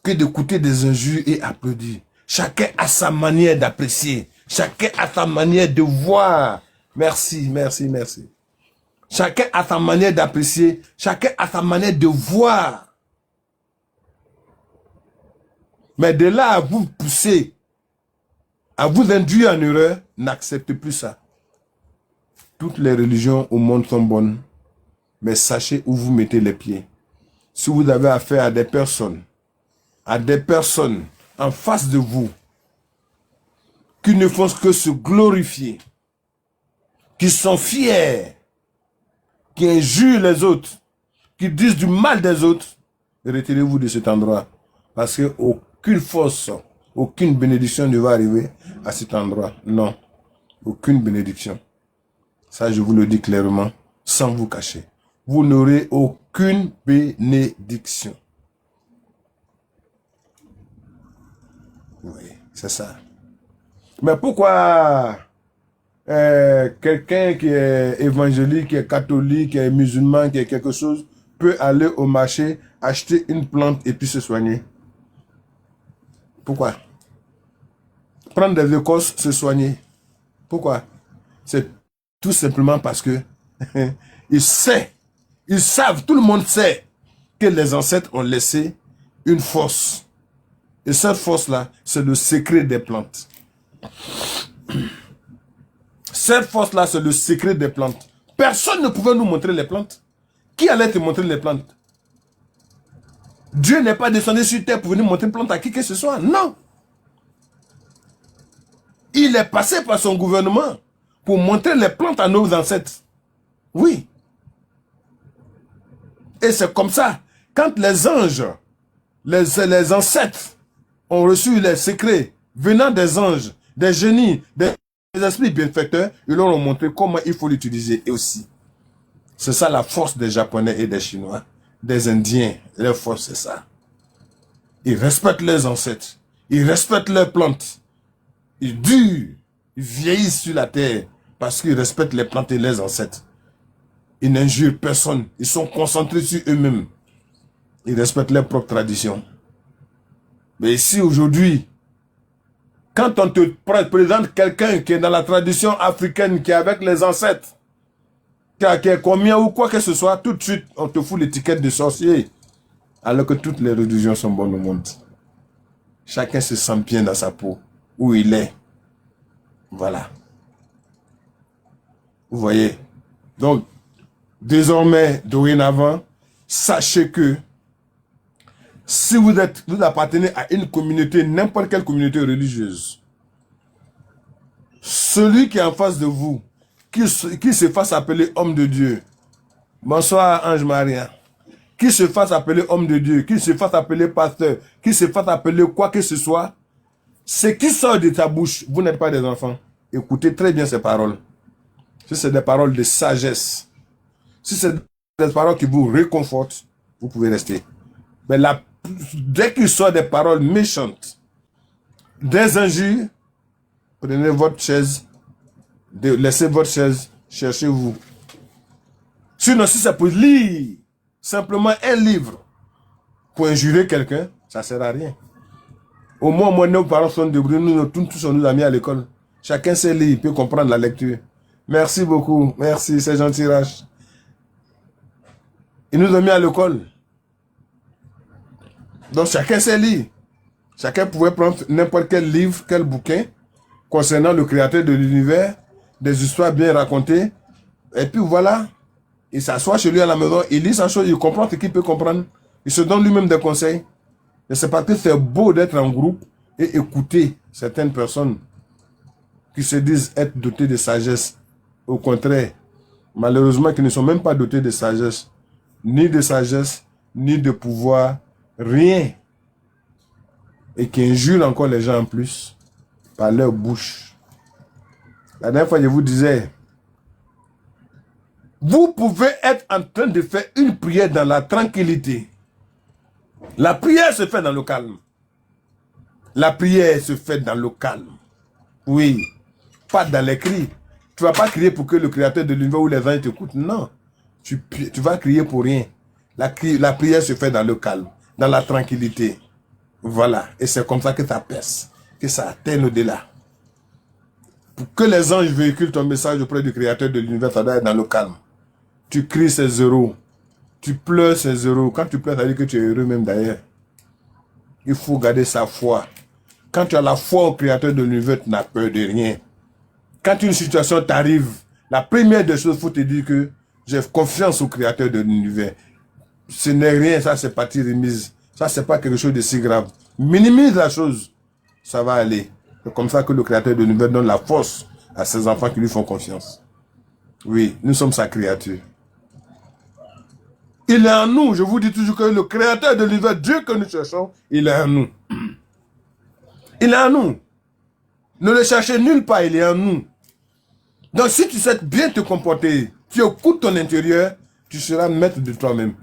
Que d'écouter des injures et applaudir. Chacun a sa manière d'apprécier. Chacun a sa manière de voir. Merci, merci, merci. Chacun a sa manière d'apprécier. Chacun a sa manière de voir. Mais de là à vous pousser, à vous induire en erreur, n'acceptez plus ça. Toutes les religions au monde sont bonnes. Mais sachez où vous mettez les pieds. Si vous avez affaire à des personnes en face de vous, qui ne font que se glorifier, qui sont fiers, qui injurent les autres, qui disent du mal des autres, retirez-vous de cet endroit. Parce que aucune force, aucune bénédiction ne va arriver à cet endroit. Non, aucune bénédiction. Ça, je vous le dis clairement, sans vous cacher. Vous n'aurez aucune bénédiction. Oui, c'est ça. Mais pourquoi quelqu'un qui est évangélique, qui est catholique, qui est musulman, qui est quelque chose, peut aller au marché, acheter une plante et puis se soigner? Pourquoi? Prendre des écorces, se soigner. Pourquoi? C'est tout simplement parce que ils savent, tout le monde sait que les ancêtres ont laissé une force. Et cette force-là, c'est le secret des plantes. Cette force-là, c'est le secret des plantes. Personne ne pouvait nous montrer les plantes. Qui allait te montrer les plantes? Dieu n'est pas descendu sur terre pour venir montrer les plantes à qui que ce soit. Non. Il est passé par son gouvernement pour montrer les plantes à nos ancêtres. Oui. Et c'est comme ça. Quand les anges, les ancêtres ont reçu les secrets venant des anges, des génies, des esprits bienfaiteurs, ils leur ont montré comment il faut l'utiliser. Et aussi, c'est ça la force des Japonais et des Chinois, des Indiens. Leur force, c'est ça. Ils respectent leurs ancêtres. Ils respectent leurs plantes. Ils durent. Ils vieillissent sur la terre parce qu'ils respectent les plantes et leurs ancêtres. Ils n'injurent personne. Ils sont concentrés sur eux-mêmes. Ils respectent leurs propres traditions. Mais ici, aujourd'hui, quand on te présente quelqu'un qui est dans la tradition africaine, qui est avec les ancêtres, qui est combien ou quoi que ce soit, tout de suite, on te fout l'étiquette de sorcier. Alors que toutes les religions sont bonnes au monde. Chacun se sent bien dans sa peau, où il est. Voilà. Vous voyez? Donc, désormais, dorénavant, sachez que si vous appartenez à une communauté, n'importe quelle communauté religieuse, celui qui est en face de vous, qui se fasse appeler homme de Dieu, bonsoir Ange Maria, qui se fasse appeler homme de Dieu, qui se fasse appeler pasteur, qui se fasse appeler quoi que ce soit, ce qui sort de ta bouche, vous n'êtes pas des enfants. Écoutez très bien ces paroles. Si c'est des paroles de sagesse, si c'est des paroles qui vous réconfortent, vous pouvez rester. Mais dès qu'il sort des paroles méchantes, des injures, prenez votre chaise, laissez votre chaise, cherchez-vous. Sinon, si c'est pour lire simplement un livre pour injurer quelqu'un, ça ne sert à rien. Au moins, moi, nos parents sont débrouillés, nous tous on nous a mis à l'école. Chacun sait lire, il peut comprendre la lecture. Merci beaucoup, merci, c'est gentil, Rach. Ils nous ont mis à l'école. Donc chacun sait lire. Chacun pouvait prendre n'importe quel livre, quel bouquin concernant le créateur de l'univers, des histoires bien racontées. Et puis voilà, il s'assoit chez lui à la maison, il lit sa chose, il comprend ce qu'il peut comprendre. Il se donne lui-même des conseils. Et c'est parce que c'est beau d'être en groupe et écouter certaines personnes qui se disent être dotées de sagesse. Au contraire, malheureusement, qui ne sont même pas dotées de sagesse, ni de pouvoir, rien. Et qui injurent encore les gens en plus par leur bouche. La dernière fois, je vous disais, vous pouvez être en train de faire une prière dans la tranquillité. La prière se fait dans le calme. La prière se fait dans le calme. Oui, pas dans les cris. Tu ne vas pas crier pour que le créateur de l'univers ou les anges t'écoutent. Non, tu vas crier pour rien. La prière se fait dans le calme, dans la tranquillité. Voilà, et c'est comme ça que ça perce, que ça atteint au-delà. Pour que les anges véhiculent ton message auprès du créateur de l'univers, ça doit être dans le calme. Tu cries ces zéros, tu pleures ces zéros. Quand tu pleures, ça veut dire que tu es heureux même d'ailleurs. Il faut garder sa foi. Quand tu as la foi au créateur de l'univers, tu n'as peur de rien. Quand une situation t'arrive, la première des choses, il faut te dire que j'ai confiance au créateur de l'univers. Ce n'est rien, ça c'est partie remise. Ça c'est pas quelque chose de si grave. Minimise la chose, ça va aller. C'est comme ça que le créateur de l'univers donne la force à ses enfants qui lui font confiance. Oui, nous sommes sa créature. Il est en nous. Je vous dis toujours que le créateur de l'univers, Dieu que nous cherchons, il est en nous. Il est en nous. Ne le cherchez nulle part, il est en nous. Donc si tu sais bien te comporter, tu écoutes ton intérieur, tu seras maître de toi-même.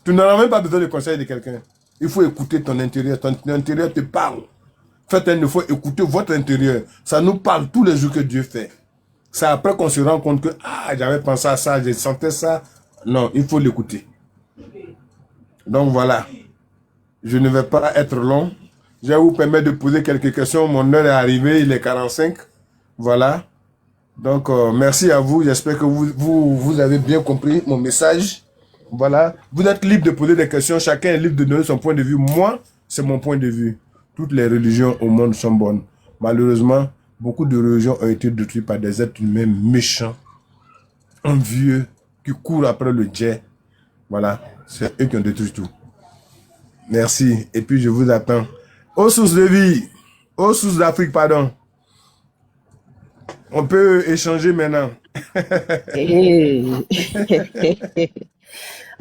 Tu n'auras même pas besoin de conseil de quelqu'un. Il faut écouter ton intérieur. Ton intérieur te parle. Faites une fois, écoutez votre intérieur. Ça nous parle tous les jours que Dieu fait. C'est après qu'on se rend compte que, j'avais pensé à ça, j'ai senti ça. Non, il faut l'écouter. Donc voilà. Je ne vais pas être long. Je vais vous permettre de poser quelques questions. Mon heure est arrivée, il est 45. Voilà. Donc, merci à vous. J'espère que vous avez bien compris mon message. Voilà. Vous êtes libre de poser des questions. Chacun est libre de donner son point de vue. Moi, c'est mon point de vue. Toutes les religions au monde sont bonnes. Malheureusement, beaucoup de religions ont été détruites par des êtres humains méchants, envieux, qui courent après le jet. Voilà. C'est eux qui ont détruit tout. Merci. Et puis, je vous attends. Aux sources de vie. Aux sources d'Afrique, pardon. On peut échanger maintenant. Hey. Tu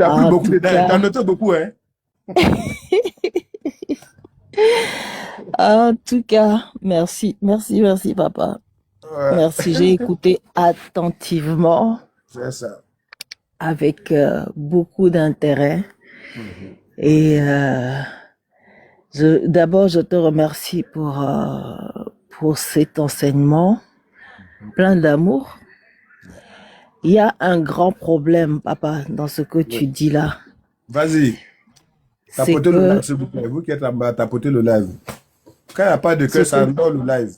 as pris En beaucoup tout de temps. Tu cas, as noté beaucoup, hein? En tout cas, merci, merci, merci, papa. Ouais, Merci, j'ai écouté attentivement, c'est ça. avec beaucoup d'intérêt. Mhm. Et d'abord, je te remercie pour cet enseignement plein d'amour. Il y a un grand problème, papa, dans ce que Oui. tu dis là. Vas-y, C'est tapotez le live, que s'il vous plaît. Vous qui êtes là-bas, tapotez le live. Quand il n'y a pas de ce cœur, que ça endort le live.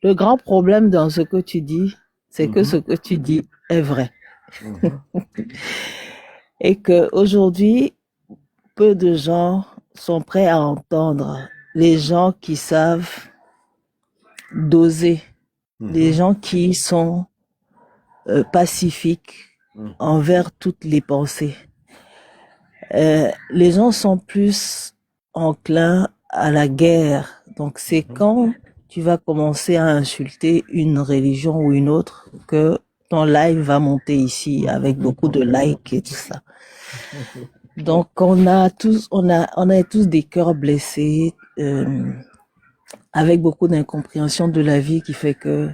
le grand problème dans ce que tu dis, c'est que ce Mhm. que tu dis est vrai. Mhm. Et que aujourd'hui, peu de gens sont prêts à entendre les gens qui savent doser, les Mhm. gens qui sont pacifiques Mhm. envers toutes les pensées. Les gens sont plus enclins à la guerre. Donc c'est quand tu vas commencer à insulter une religion ou une autre que ton live va monter ici avec beaucoup de likes et tout ça. Donc on a tous des cœurs blessés, avec beaucoup d'incompréhension de la vie qui fait que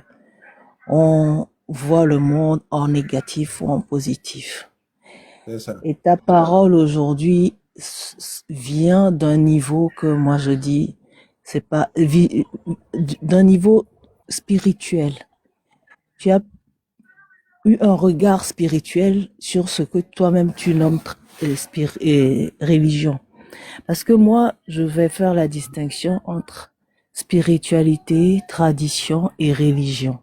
on voit le monde en négatif ou en positif. C'est ça. Et ta parole aujourd'hui vient d'un niveau que moi je dis, c'est pas d'un niveau spirituel. Tu as eu un regard spirituel sur ce que toi-même tu nommes religion. Parce que moi, je vais faire la distinction entre spiritualité, tradition et religion.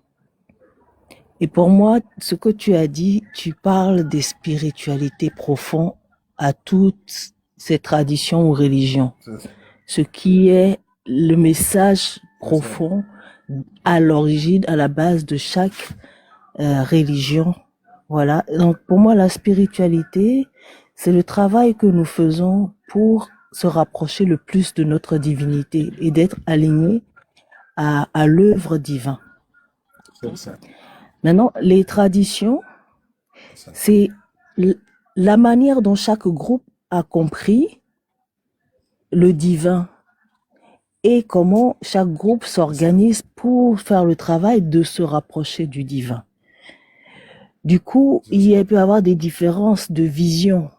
Et pour moi, ce que tu as dit, tu parles des spiritualités profondes à toutes ces traditions ou religions. C'est ça. Ce qui est le message C'est ça. profond à l'origine, à la base de chaque religion. Voilà. Donc pour moi, la spiritualité, c'est le travail que nous faisons pour se rapprocher le plus de notre divinité et d'être aligné à l'œuvre divine. C'est ça. Maintenant, les traditions, C'est ça. c'est la manière dont chaque groupe a compris le divin et comment chaque groupe s'organise pour faire le travail de se rapprocher du divin. Du coup, il peut y avoir des différences de vision,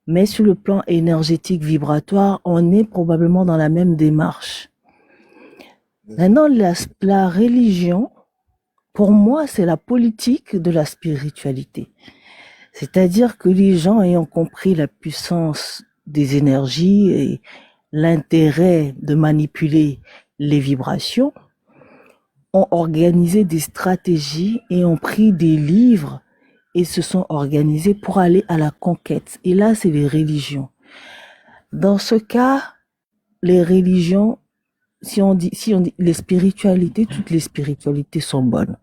mais sur le plan énergétique vibratoire, on est probablement dans la même démarche. Maintenant, la religion, pour moi, c'est la politique de la spiritualité. C'est-à-dire que les gens ayant compris la puissance des énergies et l'intérêt de manipuler les vibrations, ont organisé des stratégies et ont pris des livres et se sont organisés pour aller à la conquête. Et là, c'est les religions. Dans ce cas, les religions, si on dit les spiritualités, toutes les spiritualités sont bonnes.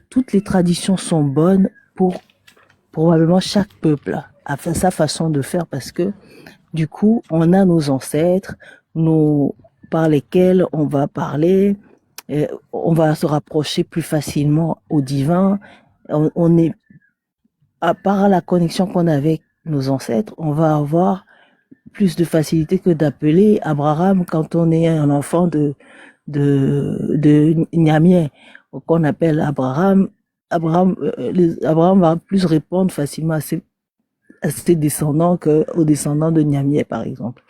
Toutes les traditions sont bonnes pour probablement chaque peuple a sa façon de faire parce que du coup, on a nos ancêtres, par lesquels on va parler, on va se rapprocher plus facilement au divin. On est, à part la connexion qu'on a avec nos ancêtres, on va avoir plus de facilité que d'appeler Abraham quand on est un enfant de Niamien, qu'on appelle Abraham. Abraham va plus répondre facilement à ses descendants qu'aux descendants de Niamey, par exemple.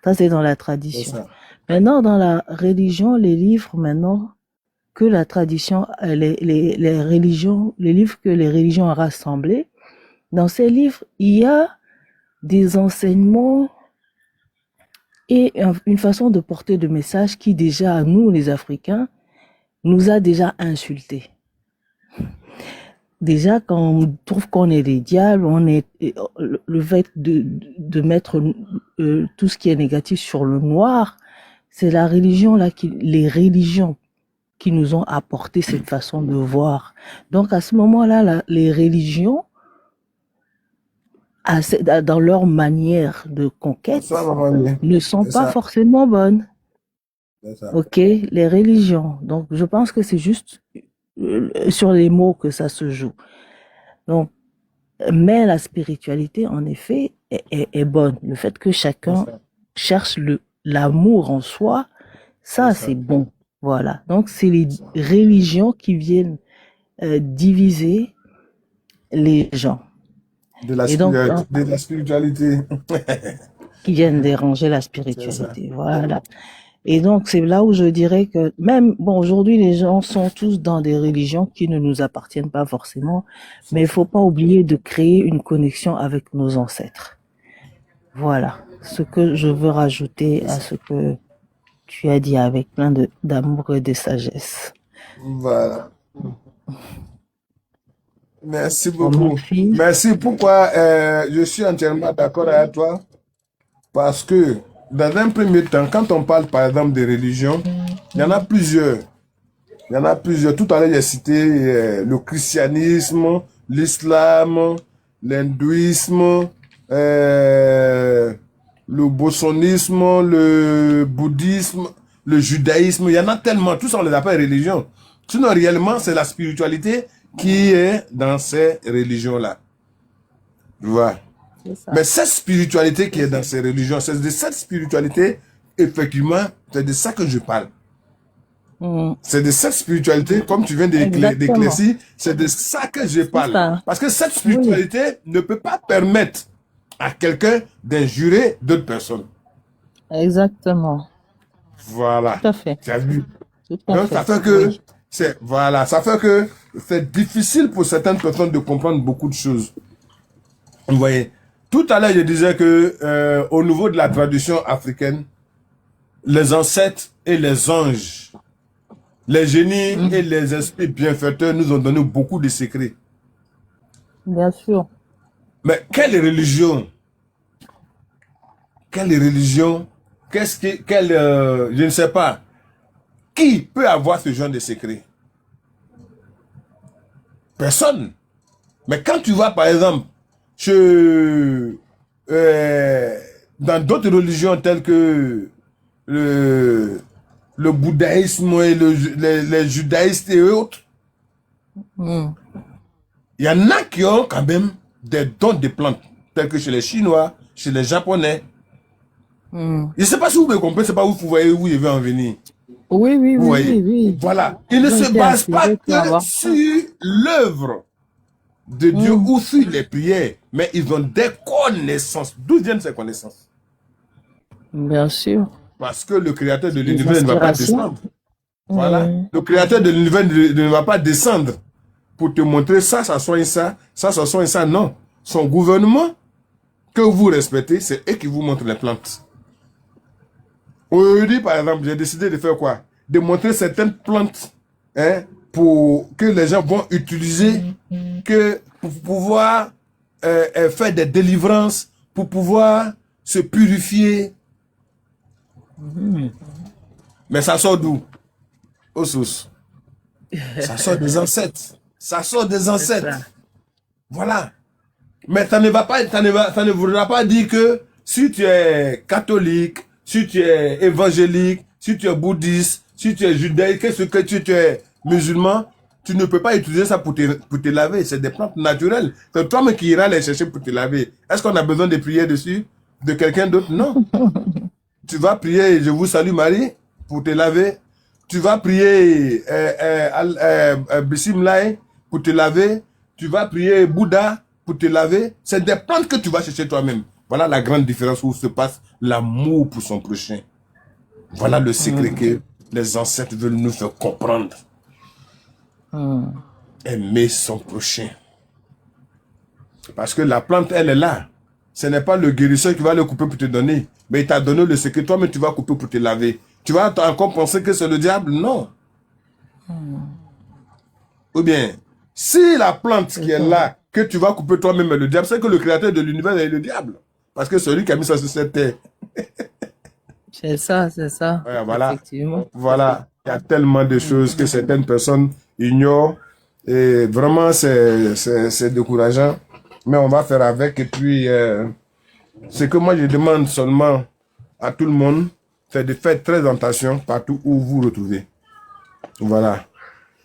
Ça, c'est dans la C'est tradition. ça. Maintenant, dans la religion, les livres, maintenant, que la tradition, les religions, les livres que les religions ont rassemblés, dans ces livres, il y a des enseignements et une façon de porter de message qui, déjà, nous, les Africains, nous a déjà insultés. Déjà, quand on trouve qu'on est des diables, le fait de mettre tout ce qui est négatif sur le noir, c'est la religion là les religions qui nous ont apporté cette façon de voir. Donc à ce moment-là, les religions, dans leur manière de conquête, Ça, maman, bien. ne sont C'est pas ça. forcément bonnes. C'est ça. Ok, les religions. Donc je pense que c'est juste sur les mots que ça se joue. Donc, mais la spiritualité, en effet, est bonne. Le fait que C'est chacun ça. cherche l'amour en soi, Ça, C'est ça. c'est bon. Voilà. Donc, c'est les religions qui viennent diviser les gens. De la, Et donc, de la spiritualité. qui viennent déranger la C'est ça. spiritualité. Voilà. Et donc, c'est là où je dirais que même, bon, aujourd'hui, les gens sont tous dans des religions qui ne nous appartiennent pas forcément, mais il faut pas oublier de créer une connexion avec nos ancêtres. Voilà. Ce que je veux rajouter C'est à ça. ce que tu as dit avec plein d'amour et de sagesse. Voilà. Merci Bon, beaucoup. merci. Merci. Pourquoi je suis entièrement d'accord avec toi? Parce que, dans un premier temps, quand on parle par exemple de religion, il y en a plusieurs. Il y en a plusieurs. Tout à l'heure, j'ai cité le christianisme, l'islam, l'hindouisme, le bosonisme, le bouddhisme, le judaïsme. Il y en a tellement. Tout ça, on les appelle religions. Sinon, réellement, c'est la spiritualité qui est dans ces religions-là. Tu vois? C'est ça. Mais cette spiritualité qui est dans ces religions, c'est de cette spiritualité, effectivement, c'est de ça que je parle. C'est de cette spiritualité, comme tu viens Exactement. d'éclaircir, c'est de ça que je C'est parle. ça. Parce que cette Oui, spiritualité ne peut pas permettre à quelqu'un d'injurer d'autres personnes. exactement. Voilà. Tout à fait. Tu as vu? Tout à Donc, ça fait. fait que, Oui. voilà, ça fait que c'est difficile pour certaines personnes de comprendre beaucoup de choses. Vous voyez? Tout à l'heure, je disais que, au niveau de la tradition africaine, les ancêtres et les anges, les génies et les esprits bienfaiteurs nous ont donné beaucoup de secrets. Bien sûr. Mais quelle religion, je ne sais pas, qui peut avoir ce genre de secret? Personne. Mais quand tu vas, par exemple, dans d'autres religions telles que le bouddhisme et les judaïstes et autres, Mm. il y en a qui ont quand même des dons de plantes, tels que chez les Chinois, chez les Japonais. Mm. Je ne sais pas si vous me comprenez, c'est pas où vous voyez où je vais en venir. Oui, oui, Vous oui, voyez? oui, oui. Voilà. Ils ne Ils ont se été basent pas inspirés pour que avoir ça. sur l'œuvre de Dieu Mm. ou sur les prières, mais ils ont des connaissances. D'où viennent ces connaissances? Bien sûr. Parce que le créateur de Des l'univers ne va pas inspirations. descendre. Voilà. Mm. Le créateur de l'univers ne va pas descendre pour te montrer ça, ça soigne ça, ça soigne ça. Non. Son gouvernement, que vous respectez, c'est eux qui vous montrent les plantes. Aujourd'hui, par exemple, j'ai décidé de faire quoi? De montrer certaines plantes, hein, pour que les gens vont utiliser, pour pouvoir faire des délivrances, pour pouvoir se purifier. Mais ça sort d'où? Aux sources. Ça sort des ancêtres. Ça sort des C'est ça. ancêtres. Voilà. Mais ça ne voudra pas dire que si tu es catholique, si tu es évangélique, si tu es bouddhiste, si tu es judaïque, que tu es musulman, tu ne peux pas utiliser ça pour te laver. C'est des plantes naturelles. C'est toi-même qui iras les chercher pour te laver. Est-ce qu'on a besoin de prier dessus? De quelqu'un d'autre? Non. Tu vas prier, je vous salue Marie, pour te laver. Tu vas prier Bismillah pour te laver. Tu vas prier Bouddha pour te laver. C'est des plantes que tu vas chercher toi-même. Voilà la grande différence où se passe l'amour pour son prochain. Voilà le secret que les ancêtres veulent nous faire comprendre. Aimer son prochain. Parce que la plante, elle est là. Ce n'est pas le guérisseur qui va le couper pour te donner. Mais il t'a donné le secret. Toi-même, tu vas couper pour te laver. Tu vas encore penser que c'est le diable? Non. Ou bien, si la plante qui est là, que tu vas couper toi-même est le diable, c'est que le créateur de l'univers est le diable. Parce que c'est lui qui a mis ça sur cette terre. C'est ça, c'est ça. Ouais, voilà. Effectivement. Voilà. Il y a tellement de choses que certaines personnes ignorent. Et vraiment, c'est décourageant. Mais on va faire avec. Et puis, ce que moi, je demande seulement à tout le monde, c'est de faire très attention partout où vous vous retrouvez. Voilà.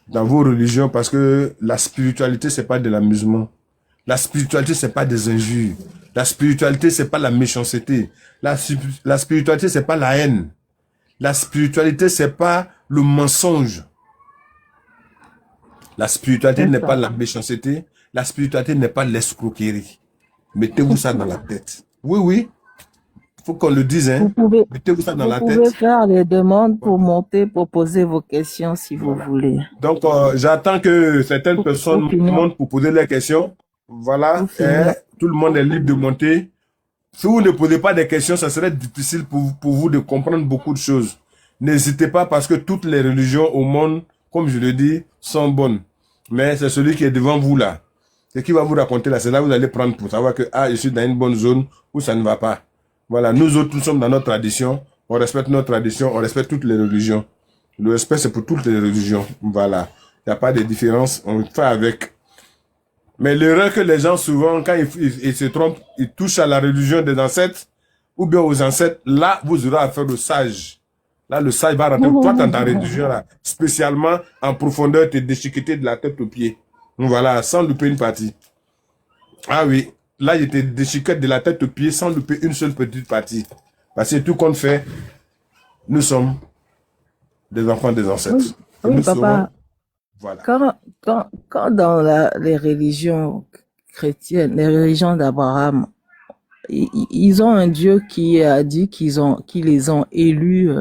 Dans vos religions, parce que la spiritualité, c'est pas de l'amusement. La spiritualité, c'est pas des injures. La spiritualité, c'est pas la méchanceté. La spiritualité, c'est pas la haine. La spiritualité, c'est pas le mensonge. La spiritualité C'est n'est ça. pas la méchanceté. La spiritualité n'est pas l'escroquerie. Mettez-vous ça dans la tête. Oui, oui. Il faut qu'on le dise, Vous hein. pouvez, Mettez-vous ça dans vous la pouvez tête. faire les demandes pour Voilà. monter, pour poser vos questions si vous Voilà. voulez. Donc, j'attends que certaines personnes Pour finir, montent pour poser leurs questions. Voilà. pour finir. Tout le monde est libre de monter. Si vous ne posez pas des questions, ça serait difficile pour vous de comprendre beaucoup de choses. N'hésitez pas parce que toutes les religions au monde, comme je le dis, sont bonnes. Mais c'est celui qui est devant vous là. Ce qui va vous raconter là, c'est là que vous allez prendre pour savoir que je suis dans une bonne zone où ça ne va pas. Voilà, nous autres, nous sommes dans notre tradition. On respecte notre tradition, on respecte toutes les religions. Le respect, c'est pour toutes les religions. Voilà. Il n'y a pas de différence, on fait avec. Mais l'erreur que les gens, souvent, quand ils se trompent, ils touchent à la religion des ancêtres, ou bien aux ancêtres, là, vous aurez affaire au sage. Là, le sage va rentrer, toi, dans ta religion, là, spécialement en profondeur, te déchiqueter de la tête aux pieds. Voilà, sans louper une partie. Ah oui, là, il te déchiquette de la tête aux pieds sans louper une seule petite partie. Parce que tout compte fait, nous sommes des enfants des ancêtres. Oui, Et oui, nous serons, papa, voilà. quand dans les religions chrétiennes, les religions d'Abraham, ils ont un Dieu qui a dit qu'ils les ont élus,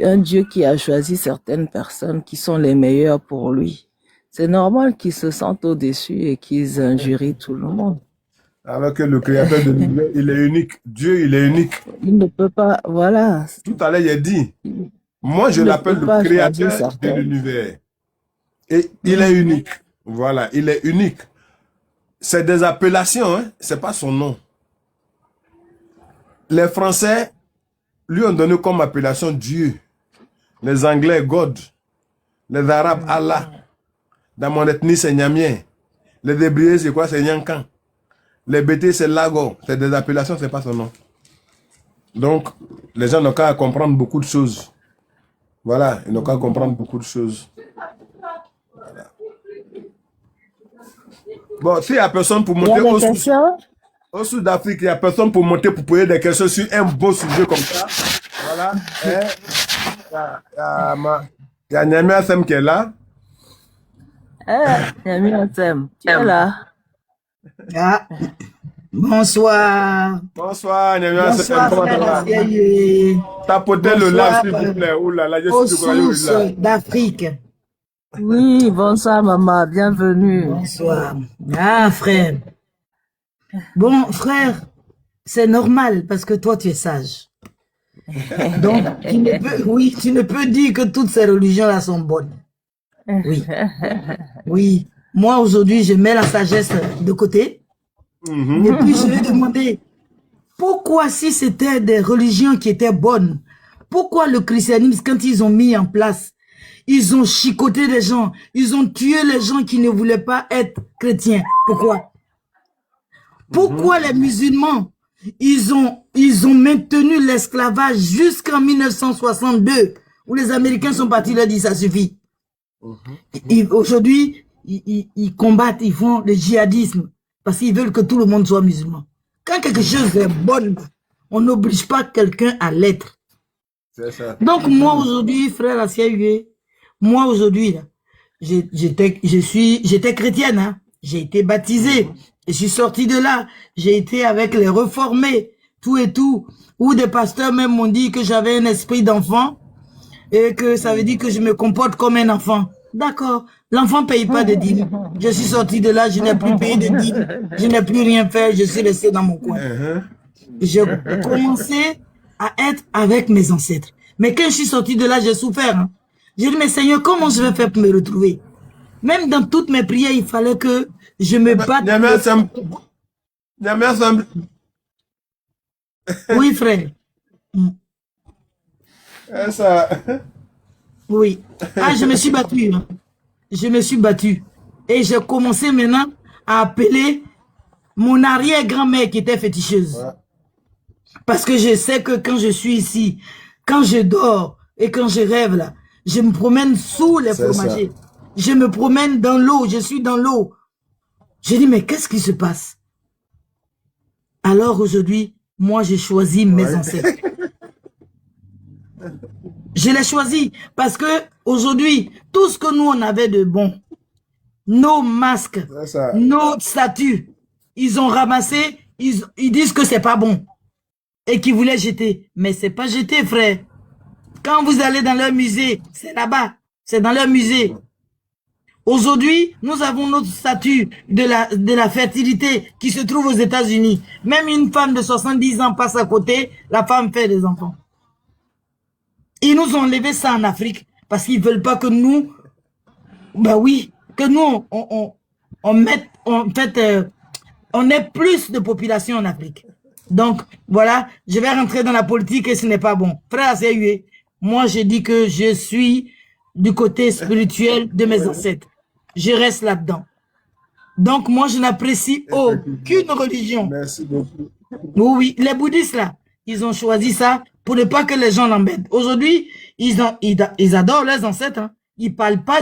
un Dieu qui a choisi certaines personnes qui sont les meilleures pour lui. C'est normal qu'ils se sentent au-dessus et qu'ils injurient tout le monde. Alors que le créateur de l'univers, il est unique. Dieu, il est unique. Il ne peut pas, voilà, Tout à l'heure, il a dit, moi, je il ne l'appelle peut le pas choisir créateur de certains. l'univers. Et il est unique. Voilà, il est unique. C'est des appellations, hein? C'est pas son nom. Les Français lui ont donné comme appellation Dieu. Les Anglais, God. Les Arabes, Allah. Dans mon ethnie, c'est Nyamien. Les Hébreux, c'est quoi? C'est Nyankan. Les BT, c'est Lago. C'est des appellations, c'est pas son nom. Donc, les gens n'ont qu'à comprendre beaucoup de choses. Voilà, ils n'ont qu'à comprendre beaucoup de choses. Bon, s'il n'y a personne pour Il y a monter des questions? au Sud d'Afrique, il n'y a personne pour monter pour poser des questions sur un beau sujet comme ça. Voilà. Il y a Niamey Assem qui est là. Il y a mis un thème. Tu es là? Ah, bonsoir. Bonsoir, Niamey Assem. Bonsoir, Comment ça frère va? Asiaye. Tapotez le live, Bonsoir, s'il vous plaît. Ouh là là, je aux suis de sources là. d'Afrique. Oui, bonsoir maman, bienvenue. Bonsoir. Ah, frère. Bon, frère, c'est normal parce que toi, tu es sage. Donc, tu ne peux dire que toutes ces religions-là sont bonnes. Oui. Oui. Moi, aujourd'hui, je mets la sagesse de côté. Et puis, je vais demander, pourquoi si c'était des religions qui étaient bonnes, pourquoi le christianisme, quand ils ont mis en place, ils ont chicoté les gens, ils ont tué les gens qui ne voulaient pas être chrétiens. Pourquoi? Pourquoi les musulmans, ils ont maintenu l'esclavage jusqu'en 1962, où les Américains sont partis leur dire ça suffit. Aujourd'hui, ils combattent, ils font le djihadisme, parce qu'ils veulent que tout le monde soit musulman. Quand quelque chose est bon, on n'oblige pas quelqu'un à l'être. C'est ça. Donc moi aujourd'hui, frère Asiaye, moi aujourd'hui, j'étais chrétienne, hein. J'ai été baptisée, je suis sortie de là, j'ai été avec les réformés, tout et tout, où des pasteurs même m'ont dit que j'avais un esprit d'enfant et que ça veut dire que je me comporte comme un enfant. D'accord, l'enfant ne paye pas de dîmes. Je suis sortie de là, je n'ai plus payé de dîmes, je n'ai plus rien fait, je suis restée dans mon coin. J'ai commencé à être avec mes ancêtres. Mais quand je suis sortie de là, j'ai souffert. Hein. J'ai dit, mais Seigneur, comment je vais faire pour me retrouver? Même dans toutes mes prières, il fallait que je me batte. Oui, frère. Ça. Oui. Ah, je me suis battue. Hein. Je me suis battue. Et j'ai commencé maintenant à appeler mon arrière-grand-mère qui était féticheuse. Ouais. Parce que je sais que quand je suis ici, quand je dors et quand je rêve là, je me promène sous les fromagers. Je me promène dans l'eau, je suis dans l'eau. Je dis, mais qu'est-ce qui se passe? Alors aujourd'hui, moi j'ai choisi mes ancêtres. Je l'ai choisi parce que aujourd'hui, tout ce que nous on avait de bon, nos masques, nos statues, ils ont ramassé, ils disent que c'est pas bon et qu'ils voulaient jeter. Mais c'est pas jeté, frère. Quand vous allez dans leur musée, c'est là-bas, c'est dans leur musée. Aujourd'hui, nous avons notre statut de la fertilité qui se trouve aux États-Unis. Même une femme de 70 ans passe à côté, la femme fait des enfants. Ils nous ont enlevé ça en Afrique parce qu'ils veulent pas que nous, ben oui, que nous on mette, en fait, on ait plus de population en Afrique. Donc voilà, je vais rentrer dans la politique et ce n'est pas bon. Frère Seyue, moi je dis que je suis du côté spirituel de mes ancêtres. Je reste là-dedans. Donc moi je n'apprécie aucune religion. Merci beaucoup. Oui, les bouddhistes là, ils ont choisi ça pour ne pas que les gens l'embêtent. Aujourd'hui, ils adorent leurs ancêtres. Hein. Ils parlent pas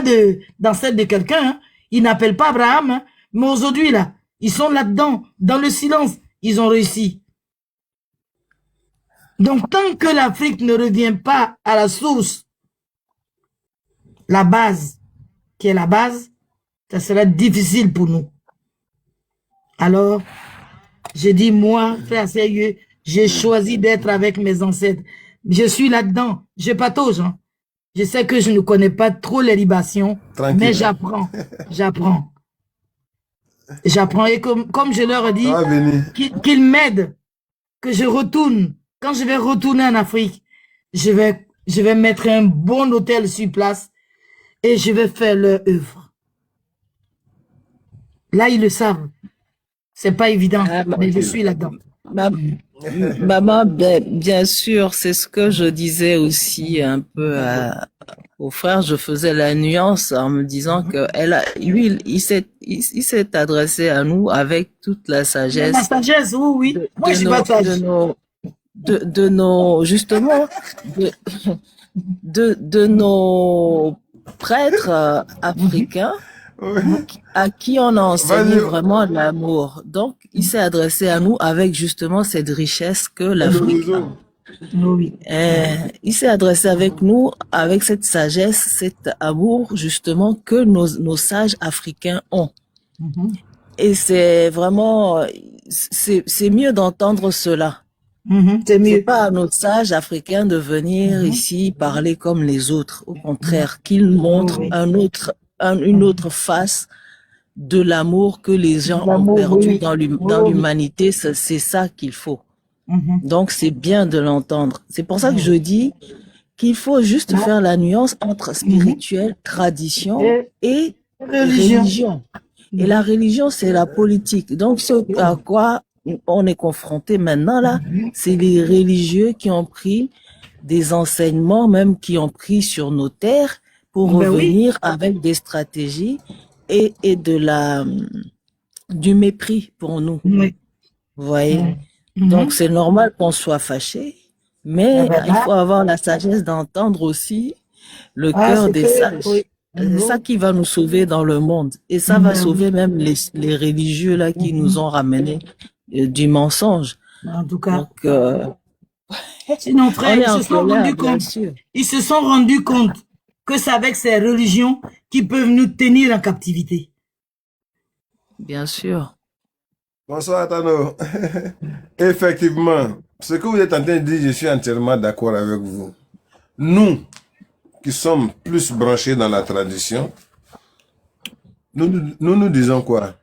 d'ancêtres de quelqu'un. Hein. Ils n'appellent pas Abraham. Hein. Mais aujourd'hui là, ils sont là-dedans, dans le silence. Ils ont réussi. Donc tant que l'Afrique ne revient pas à la source, la base, qui est la base, ça sera difficile pour nous. Alors, je dis, moi, frère sérieux, j'ai choisi d'être avec mes ancêtres. Je suis là-dedans. Je patauge. Hein. Je sais que je ne connais pas trop les libations, mais j'apprends. J'apprends. J'apprends. Et comme je leur ai dit, qu'ils m'aident, que je retourne. Quand je vais retourner en Afrique, je vais mettre un bon hôtel sur place et je vais faire leur œuvre. Là, ils le savent. C'est pas évident, mais je suis là-dedans. Maman, bien sûr, c'est ce que je disais aussi un peu au frère. Je faisais la nuance en me disant que lui, il s'est adressé à nous avec toute la sagesse. La sagesse, oui. Moi, je suis pas sage. Justement, de nos prêtres africains. À qui on a enseigné vraiment l'amour. Donc, il s'est adressé à nous avec justement cette richesse que l'Afrique a. Il s'est adressé avec nous avec cette sagesse, cet amour justement que nos sages africains ont. Et c'est vraiment, c'est mieux d'entendre cela. C'est pas à nos sages africains de venir ici parler comme les autres. Au contraire, qu'ils montrent une autre face de l'amour que les gens ont perdu dans l'humanité, c'est ça qu'il faut. Donc c'est bien de l'entendre. C'est pour ça que je dis qu'il faut juste faire la nuance entre spirituel, tradition et religion. Et la religion, c'est la politique. Donc ce à quoi on est confronté maintenant là, c'est les religieux qui ont pris des enseignements, même qui ont pris sur nos terres, pour revenir avec des stratégies et du mépris pour nous. Vous voyez? Donc, c'est normal qu'on soit fâché, mais il faut avoir la sagesse d'entendre aussi le cœur des sages. C'est ça qui va nous sauver dans le monde. Et ça va sauver même les religieux là qui nous ont ramené du mensonge. En tout cas. Donc, sinon, frère, ils se sont rendus compte que c'est avec ces religions qui peuvent nous tenir en captivité. Bien sûr. Bonsoir, Tano. Effectivement, ce que vous êtes en train de dire, je suis entièrement d'accord avec vous. Nous, qui sommes plus branchés dans la tradition, nous disons quoi?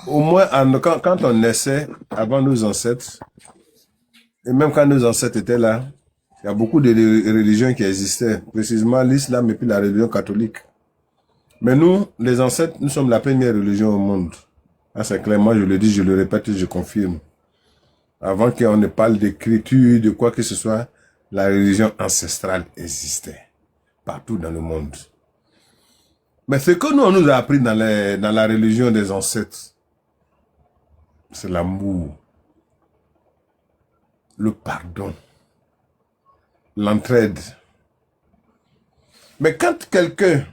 Au moins, quand on naissait, avant nos ancêtres, et même quand nos ancêtres étaient là, il y a beaucoup de religions qui existaient, précisément l'islam et puis la religion catholique. Mais nous, les ancêtres, nous sommes la première religion au monde. Ah, c'est clairement, je le dis, je le répète, je confirme. Avant qu'on ne parle d'écriture, de quoi que ce soit, la religion ancestrale existait partout dans le monde. Mais ce que nous, on nous a appris dans la religion des ancêtres, c'est l'amour, le pardon, l'entraide. Mais quand quelqu'un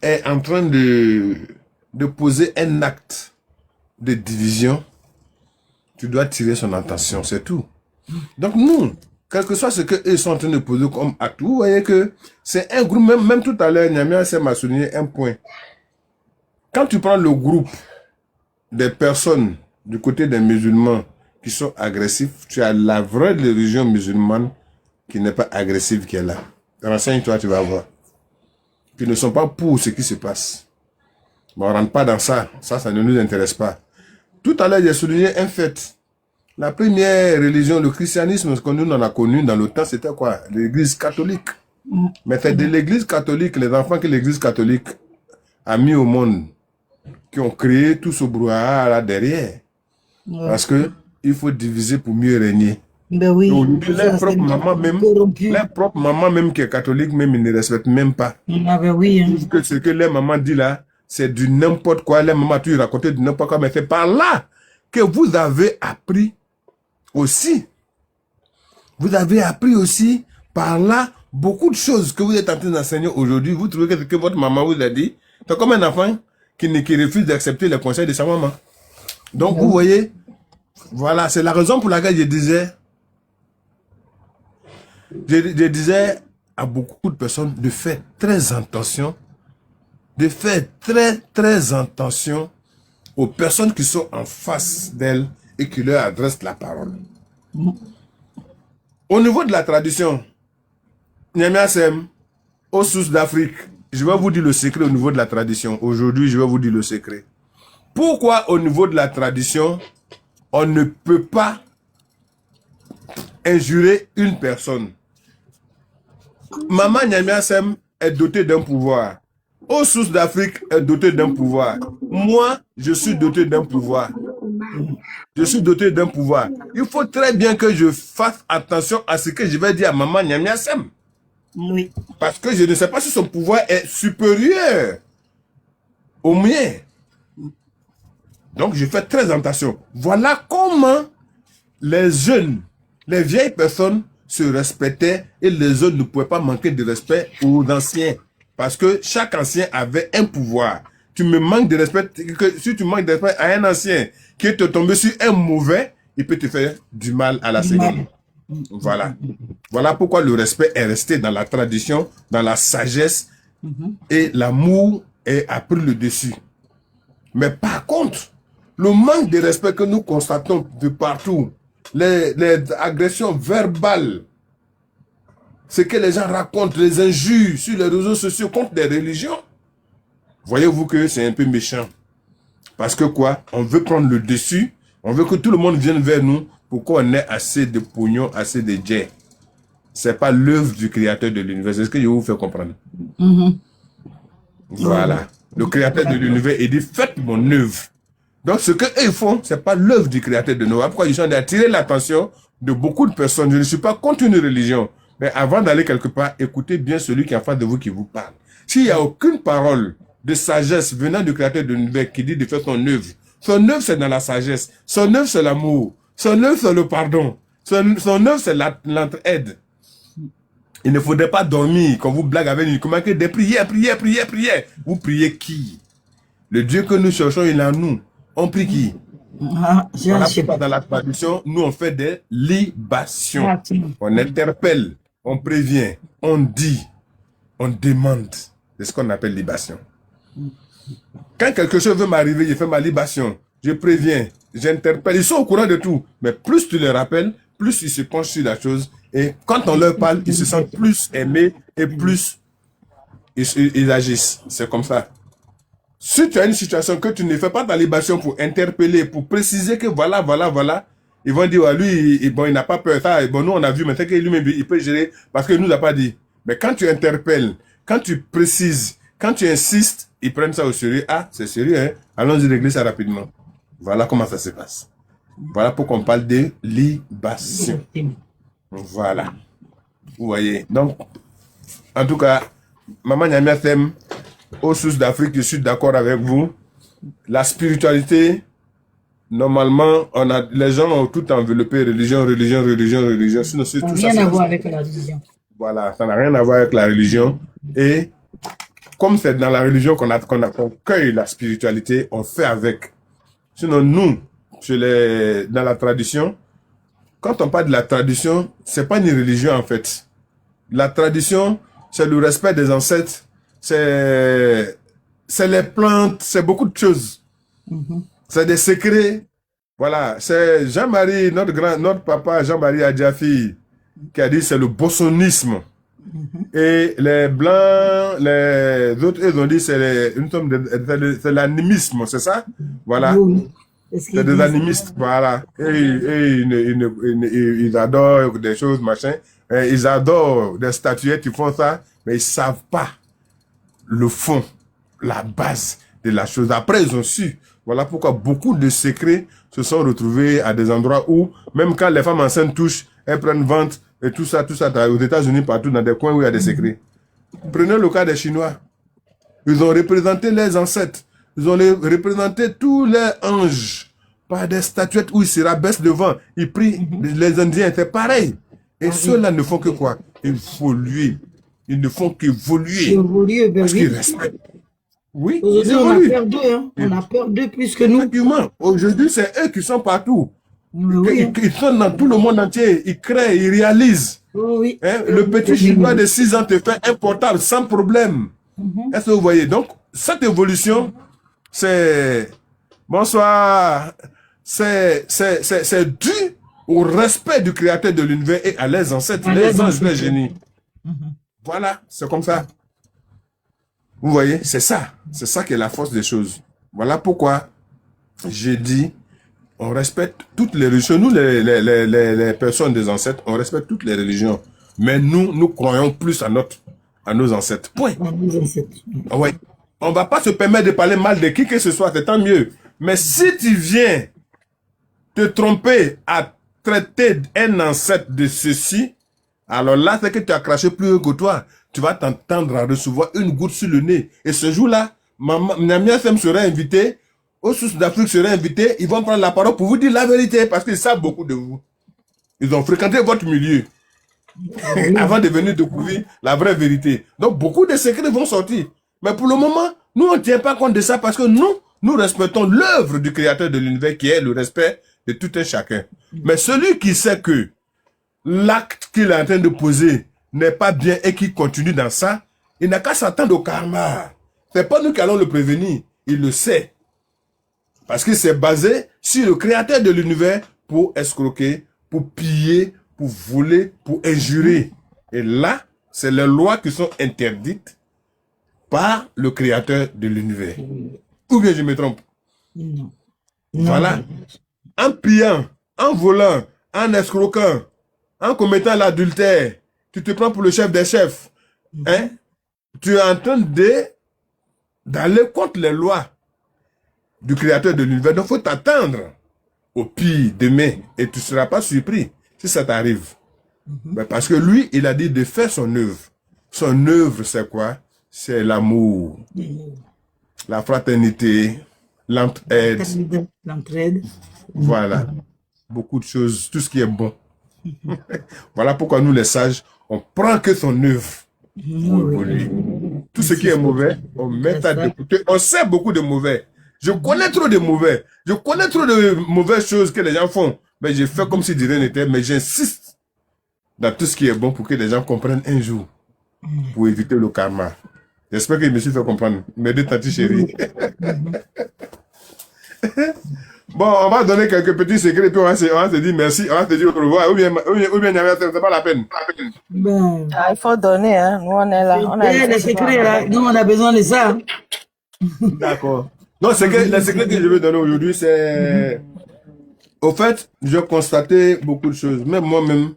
est en train de poser un acte de division, tu dois tirer son attention, c'est tout. Donc nous, quel que soit ce qu'eux sont en train de poser comme acte, vous voyez que c'est un groupe, même tout à l'heure, Niamia m'a souligné un point. Quand tu prends le groupe des personnes du côté des musulmans qui sont agressifs, tu as la vraie religion musulmane qui n'est pas agressive qui est là. Renseigne-toi, tu vas voir. Qui ne sont pas pour ce qui se passe. Mais on ne rentre pas dans ça. Ça ne nous intéresse pas. Tout à l'heure, j'ai souligné un fait. La première religion, le christianisme, ce que nous on a connu dans le temps, c'était quoi? L'église catholique. Mais c'est de l'église catholique, les enfants que l'église catholique a mis au monde, qui ont créé tout ce brouhaha là derrière. Ouais. Parce que il faut diviser pour mieux régner. Ben oui. Leur propre maman même qui est catholique, même ils ne respectent même pas. Ah ben oui. Hein. Que ce que leur maman dit là, c'est du n'importe quoi. Leur maman tu racontais du n'importe quoi, mais c'est par là que vous avez appris aussi. Vous avez appris aussi par là beaucoup de choses que vous êtes en train d'enseigner aujourd'hui. Vous trouvez que ce que votre maman vous a dit, c'est comme un enfant qui refuse d'accepter les conseils de sa maman. Donc vous voyez, voilà, c'est la raison pour laquelle je disais à beaucoup de personnes de faire très attention, aux personnes qui sont en face d'elles et qui leur adressent la parole. Au niveau de la tradition, Niamia Sem, aux sources d'Afrique, je vais vous dire le secret au niveau de la tradition. Aujourd'hui, je vais vous dire le secret. Pourquoi au niveau de la tradition, on ne peut pas injurer une personne? Maman Niamia Sem est dotée d'un pouvoir. Aux sources d'Afrique est dotée d'un pouvoir. Moi, je suis doté d'un pouvoir. Je suis doté d'un pouvoir. Il faut très bien que je fasse attention à ce que je vais dire à maman Niamia Sem. Oui. Parce que je ne sais pas si son pouvoir est supérieur au mien. Donc, je fais très attention. Voilà comment les jeunes, les vieilles personnes se respectaient et les autres ne pouvaient pas manquer de respect aux anciens. Parce que chaque ancien avait un pouvoir. Tu me manques de respect, si tu manques de respect à un ancien qui est tombé sur un mauvais, il peut te faire du mal à la cellule. Voilà. Voilà pourquoi le respect est resté dans la tradition, dans la sagesse, et l'amour a pris le dessus. Mais par contre, le manque de respect que nous constatons de partout, les agressions verbales, ce que les gens racontent, les injures sur les réseaux sociaux contre des religions, voyez-vous que c'est un peu méchant. Parce que quoi? On veut prendre le dessus, on veut que tout le monde vienne vers nous pour qu'on ait assez de pognon, assez de jet. C'est pas l'œuvre du créateur de l'univers. C'est ce que je vous fais comprendre. Voilà. Le créateur de l'univers, il dit, faites mon œuvre. Donc, ce qu'eux ils font, c'est pas l'œuvre du créateur de nous. Pourquoi ils sont d'attirer l'attention de beaucoup de personnes. Je ne suis pas contre une religion. Mais avant d'aller quelque part, écoutez bien celui qui est en face de vous qui vous parle. S'il n'y a aucune parole de sagesse venant du créateur de l'univers qui dit de faire son œuvre c'est dans la sagesse. Son œuvre, c'est l'amour. Son œuvre, c'est le pardon. Son œuvre, c'est l'entraide. Il ne faudrait pas dormir quand vous blaguez avec une commande que des prières. Vous priez qui? Le Dieu que nous cherchons, il est en nous. On prie qui? Voilà pourquoi dans la tradition, nous on fait des libations. On interpelle, on prévient, on dit, on demande. C'est ce qu'on appelle libation. Quand quelque chose veut m'arriver, je fais ma libation. Je préviens, j'interpelle. Ils sont au courant de tout. Mais plus tu les rappelles, plus ils se penchent sur la chose. Et quand on leur parle, ils se sentent plus aimés et plus ils agissent. C'est comme ça. Si tu as une situation que tu ne fais pas ta libation pour interpeller, pour préciser que voilà, ils vont dire, lui, il n'a pas peur. Ça, nous, on a vu maintenant que lui-même, il peut gérer parce qu'il ne nous a pas dit. Mais quand tu interpelles, quand tu précises, quand tu insistes, ils prennent ça au sérieux. Ah, c'est sérieux, hein? Allons-y régler ça rapidement. Voilà comment ça se passe. Voilà pourquoi on parle de libation. Voilà. Vous voyez. Donc, en tout cas, Maman Niamia Sem, aux sources d'Afrique, je suis d'accord avec vous. La spiritualité, normalement, les gens ont tout enveloppé religion. Sinon, ça n'a rien à voir avec la religion. Voilà, ça n'a rien à voir avec la religion. Et comme c'est dans la religion qu'on cueille la spiritualité, on fait avec. Sinon, nous, dans la tradition, quand on parle de la tradition, c'est pas une religion en fait. La tradition, c'est le respect des ancêtres, c'est les plantes, c'est beaucoup de choses. C'est des secrets. Voilà, c'est Jean-Marie, notre papa Jean-Marie Adjafi, qui a dit c'est le bossonisme. Et les blancs, les autres, ils ont dit c'est l'animisme, c'est ça? Voilà. Oui. C'est des animistes, voilà. Et ils adorent des choses, machin. Et ils adorent des statuettes qui font ça, mais ils savent pas le fond, la base de la chose. Après, ils ont su. Voilà pourquoi beaucoup de secrets se sont retrouvés à des endroits où, même quand les femmes enceintes touchent, elles prennent vente et tout ça, aux États-Unis, partout, dans des coins où il y a des secrets. Prenez le cas des Chinois. Ils ont représenté les ancêtres. Ils ont représenté tous les anges par des statuettes où ils se rabaissent devant. Ils prient. Les Indiens étaient pareils. Et ceux-là ne font que quoi? Évoluer. Ils ne font qu'évoluer. Évoluer, ben Parce oui. qu'ils respectent. Oui, ils Aujourd'hui, on a évoluent. peur d'eux, hein. On a peur d'eux plus que nous. Effectivement, aujourd'hui, c'est eux qui sont partout. Mais oui, hein. Ils sont dans tout le monde entier. Ils créent, ils réalisent. Oh oui. Hein, le petit Chinois de 6 ans te fait un portable sans problème. Est-ce que vous voyez? Donc, cette évolution, c'est... Bonsoir. C'est dû au respect du créateur de l'univers et à les ancêtres, les anges, les génies. Voilà, c'est comme ça. Vous voyez, c'est ça. C'est ça qui est la force des choses. Voilà pourquoi j'ai dit, on respecte toutes les religions. Nous, les personnes des ancêtres, on respecte toutes les religions. Mais nous croyons plus à nos ancêtres. Point. Ouais. On va pas se permettre de parler mal de qui que ce soit, c'est tant mieux. Mais si tu viens te tromper à traiter un ancêtre de ceci, alors là, c'est que tu as craché plus haut que toi. Tu vas t'entendre à recevoir une goutte sur le nez. Et ce jour-là, Miami FM serait invité, aux sources d'Afrique serait invité, ils vont prendre la parole pour vous dire la vérité, parce qu'ils savent beaucoup de vous. Ils ont fréquenté votre milieu avant de venir découvrir la vraie vérité. Donc, beaucoup de secrets vont sortir. Mais pour le moment, nous, on ne tient pas compte de ça parce que nous respectons l'œuvre du créateur de l'univers qui est le respect de tout un chacun. Mais celui qui sait que l'acte qu'il est en train de poser n'est pas bien et qui continue dans ça, il n'a qu'à s'attendre au karma. C'est pas nous qui allons le prévenir. Il le sait. Parce qu'il s'est basé sur le créateur de l'univers pour escroquer, pour piller, pour voler, pour injurer. Et là, c'est les lois qui sont interdites par le créateur de l'univers. Ou bien je me trompe? Non. Voilà. En pillant, en volant, en escroquant, en commettant l'adultère, tu te prends pour le chef des chefs. Hein? Tu es en train d'aller contre les lois du créateur de l'univers. Donc, il faut t'attendre au pire demain et tu ne seras pas surpris si ça t'arrive. Ben, parce que lui, il a dit de faire son œuvre. Son œuvre, c'est quoi? C'est l'amour, la fraternité, l'entraide. L'entraide. Voilà. Beaucoup de choses, tout ce qui est bon. Voilà pourquoi nous, les sages, on prend que son œuvre pour évoluer. Tout ce qui est mauvais, on met à de côté. On sait beaucoup de mauvais. Je connais trop de mauvais. Je connais trop de mauvaises choses que les gens font. Mais je fais comme si de rien n'était. Mais j'insiste dans tout ce qui est bon pour que les gens comprennent un jour. Pour éviter le karma. J'espère que je me suis fait comprendre. Mes deux tantes chéries. Bon, on va donner quelques petits secrets, puis on va se dire merci, on va se dire au revoir, ou bien c'est pas la peine. Ben, Ah, il faut donner, hein. Nous, on est là. On a les secrets, là, nous, on a besoin de ça. D'accord. Non, le secret que je veux donner aujourd'hui, c'est... Au fait, j'ai constaté beaucoup de choses. Même moi-même,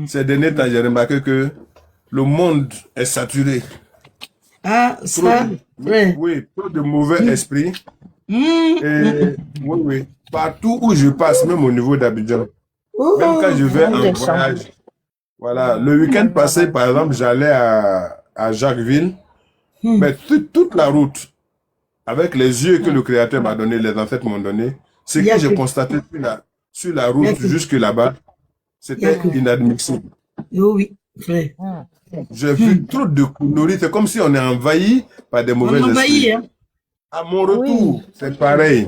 ces derniers temps, j'ai remarqué que le monde est saturé. Ah, ça, ouais. Oui, trop de mauvais esprits. Et, oui. Partout où je passe, même au niveau d'Abidjan, même quand je vais en voyage, voilà, le week-end passé, par exemple, j'allais à Jacquesville, mais toute la route, avec les yeux que le Créateur m'a donné, les ancêtres m'ont donné, ce que j'ai constaté sur la route jusque là-bas, c'était inadmissible. Oui, frère. J'ai vu trop de conneries, c'est comme si on est envahi par des mauvais esprits. Hein? À mon retour, c'est pareil.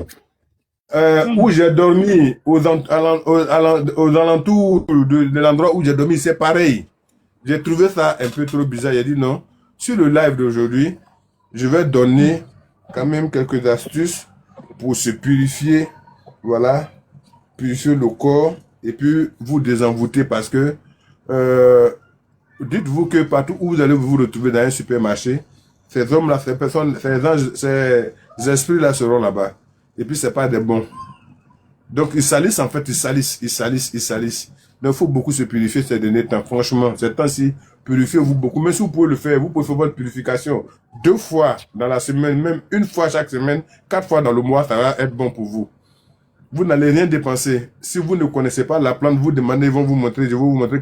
Où j'ai dormi, aux alentours de l'endroit où j'ai dormi, c'est pareil. J'ai trouvé ça un peu trop bizarre. J'ai dit non. Sur le live d'aujourd'hui, je vais donner quand même quelques astuces pour se purifier. Voilà. Purifier le corps et puis vous désenvoûter parce que dites-vous que partout où vous allez vous retrouver dans un supermarché, ces hommes-là, ces personnes, ces anges, ces esprits-là seront là-bas. Et puis, c'est pas des bons. Donc, ils salissent, en fait, ils salissent. Donc, il faut beaucoup se purifier ces derniers temps. Franchement, ces temps-ci, purifiez-vous beaucoup. Mais si vous pouvez le faire, vous pouvez faire votre purification 2 fois dans la semaine, même 1 fois chaque semaine, 4 fois dans le mois, ça va être bon pour vous. Vous n'allez rien dépenser. Si vous ne connaissez pas la plante, vous demandez, ils vont vous montrer, je vais vous montrer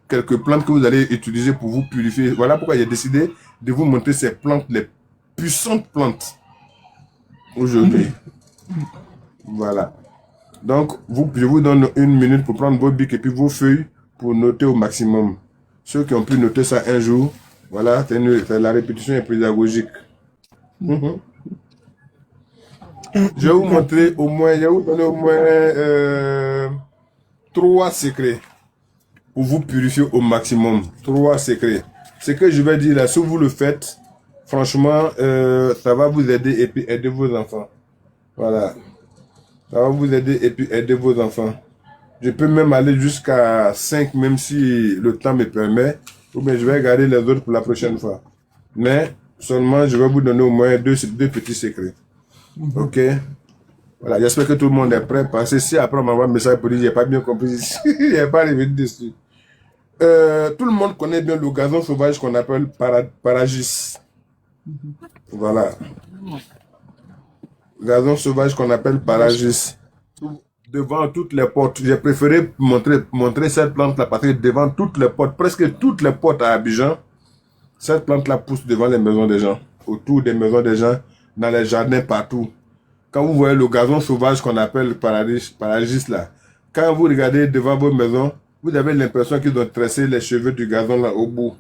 quelques plantes que vous allez utiliser pour vous purifier. Voilà pourquoi j'ai décidé de vous montrer ces plantes, les puissantes plantes aujourd'hui. Voilà. Donc, je vous donne 1 minute pour prendre vos bics et puis vos feuilles pour noter au maximum. Ceux qui ont pu noter ça un jour, voilà, la répétition est pédagogique. Je vais vous montrer au moins, je vais vous donner au moins 3 secrets pour vous purifier au maximum. 3 secrets. Ce que je vais dire là, si vous le faites, franchement, ça va vous aider et puis aider vos enfants. Voilà. Ça va vous aider et puis aider vos enfants. Je peux même aller jusqu'à 5, même si le temps me permet. Ou bien je vais garder les autres pour la prochaine fois. Mais seulement, je vais vous donner au moins 2 petits secrets. Ok? Voilà, j'espère que tout le monde est prêt. Parce que si après on m'envoie un message pour dire j'ai pas bien compris, j'ai pas revenu dessus. Tout le monde connaît bien le gazon sauvage qu'on appelle Paragis. Voilà. Gazon sauvage qu'on appelle Paragis. Devant toutes les portes. J'ai préféré montrer cette plante-là parce que devant toutes les portes, presque toutes les portes à Abidjan, cette plante-là pousse devant les maisons des gens, autour des maisons des gens, dans les jardins, partout. Quand vous voyez le gazon sauvage qu'on appelle Paragis là, quand vous regardez devant vos maisons, vous avez l'impression qu'ils ont tressé les cheveux du gazon là au bout,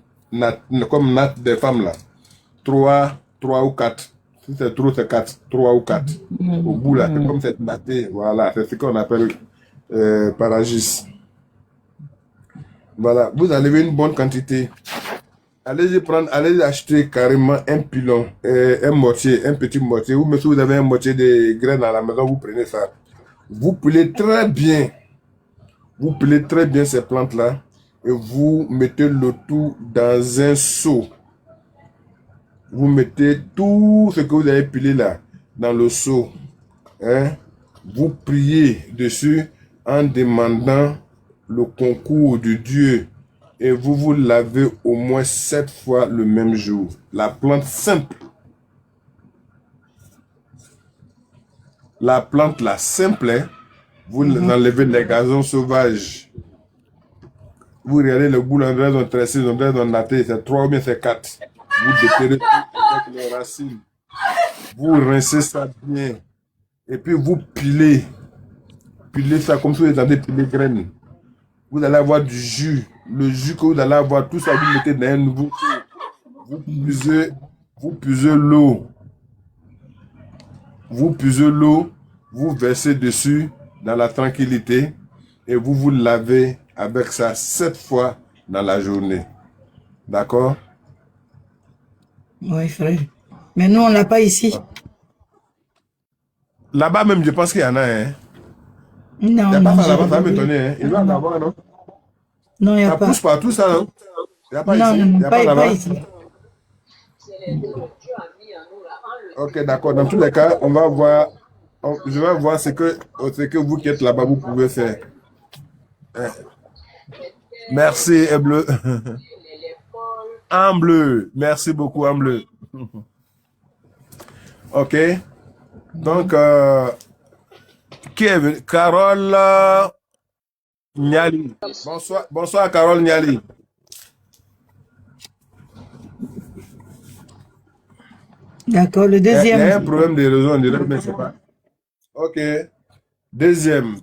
comme natte des femmes là. 3 ou 4. Si c'est trop, c'est 4. 3 ou 4. Au bout là, c'est comme cette nattée. Voilà, c'est ce qu'on appelle Paragis. Voilà, vous enlevez une bonne quantité. Allez acheter carrément un pilon, un mortier, un petit mortier. Ou même si vous avez un mortier de graines à la maison, vous prenez ça. Vous pilez très bien. Vous pilez très bien ces plantes-là. Et vous mettez le tout dans un seau. Vous mettez tout ce que vous avez pilé là dans le seau. Hein? Vous priez dessus en demandant le concours de Dieu. Et vous vous lavez au moins 7 fois le même jour. La plante simple. La plante là simple, hein? Vous enlevez les gazons sauvages. Vous regardez le bout, l'endroit dont tressé, l'endroit dont naté, c'est 3 ou bien c'est 4. Vous déterrez tout avec les racines. Vous rincez ça bien. Et puis vous pilez. Pilez ça comme si vous étiez en train de piler graines. Vous allez avoir du jus. Le jus que vous allez avoir, tout ça, vous mettez dans un nouveau seau. Vous puisez l'eau. Vous puisez l'eau. Vous versez dessus dans la tranquillité. Et vous vous lavez avec ça 7 fois dans la journée. D'accord? Oui, frère. Mais nous, on l'a pas ici. Là-bas même, je pense qu'il y en a, hein. Non, Il n'y a non, pas ça là-bas, j'ai ça va pas vu. m'étonner, hein. Il doit en avoir, non? Non, il n'y a Ça pas. pousse partout, ça, non? Il n'y a pas Non, ici? Il non, n'y a pas pas là-bas? ici. Ok, d'accord. Dans tous les cas, on va voir. Je vais voir ce que vous qui êtes là-bas, vous pouvez faire. Hein. Merci, Bleu. En bleu. Merci beaucoup, en bleu. Ok. Donc, qui est venu? Carole Niali. Bonsoir, Carole Niali. D'accord, le Il y a un deuxième. problème de réseau, on dirait, mais c'est pas. Ok. Deuxième.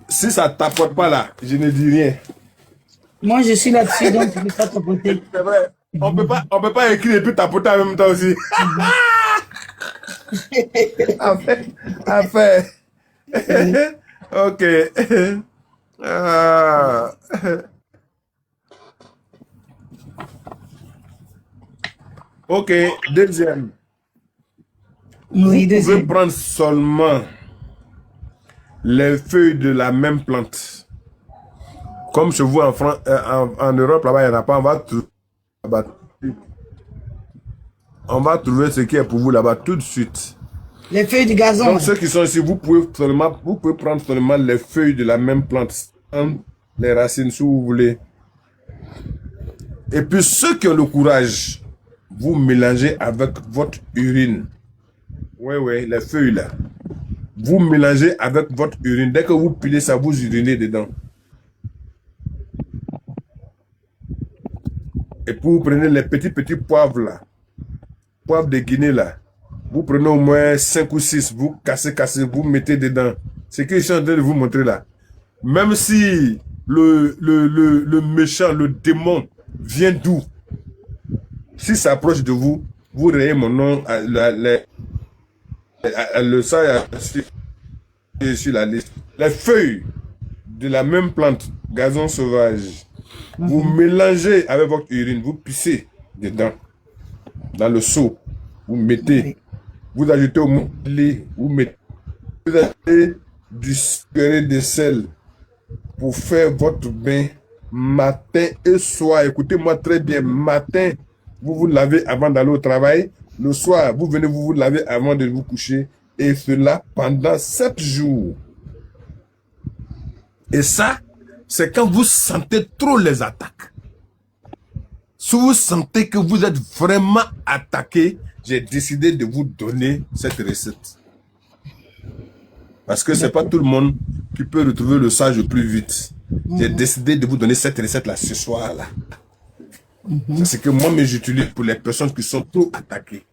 Si ça ne tapote pas là, je ne dis rien. Moi, je suis là-dessus, donc je ne peux pas tapoter. C'est vrai. On peut pas écrire et puis tapoter en même temps aussi. Enfin. Ok. Ah. Ok, deuxième. Oui, Vous pouvez deuxième. prendre seulement les feuilles de la même plante. Comme chez vous en Europe, là-bas, il n'y en a pas. On va trouver ce qui est pour vous là-bas tout de suite. Les feuilles du gazon. Donc, ceux qui sont ici, vous pouvez prendre seulement les feuilles de la même plante, sans les racines, si vous voulez. Et puis, ceux qui ont le courage, vous mélangez avec votre urine. Oui, les feuilles là. Vous mélangez avec votre urine. Dès que vous pilez ça, vous urinez dedans. Et puis, vous prenez les petits poivres là. Poivre de Guinée là. Vous prenez au moins 5 ou 6, vous cassez, vous mettez dedans. C'est ce que je suis en train de vous montrer là. Même si le méchant, le démon vient d'où, s'il s'approche de vous, vous rayez mon nom, le sang sur la liste. Les feuilles de la même plante, gazon sauvage, vous mélangez avec votre urine, vous pissez dedans, dans le seau, vous mettez, vous ajoutez au moulin, vous ajoutez du sucre de sel pour faire votre bain matin et soir. Écoutez-moi très bien, matin, vous vous lavez avant d'aller au travail, le soir, vous venez vous laver avant de vous coucher, et cela pendant 7 jours. Et ça, c'est quand vous sentez trop les attaques. Si vous sentez que vous êtes vraiment attaqué, j'ai décidé de vous donner cette recette. Parce que ce n'est pas tout le monde qui peut retrouver le sage plus vite. J'ai décidé de vous donner cette recette-là ce soir-là. C'est ce que moi, j'utilise pour les personnes qui sont trop attaquées.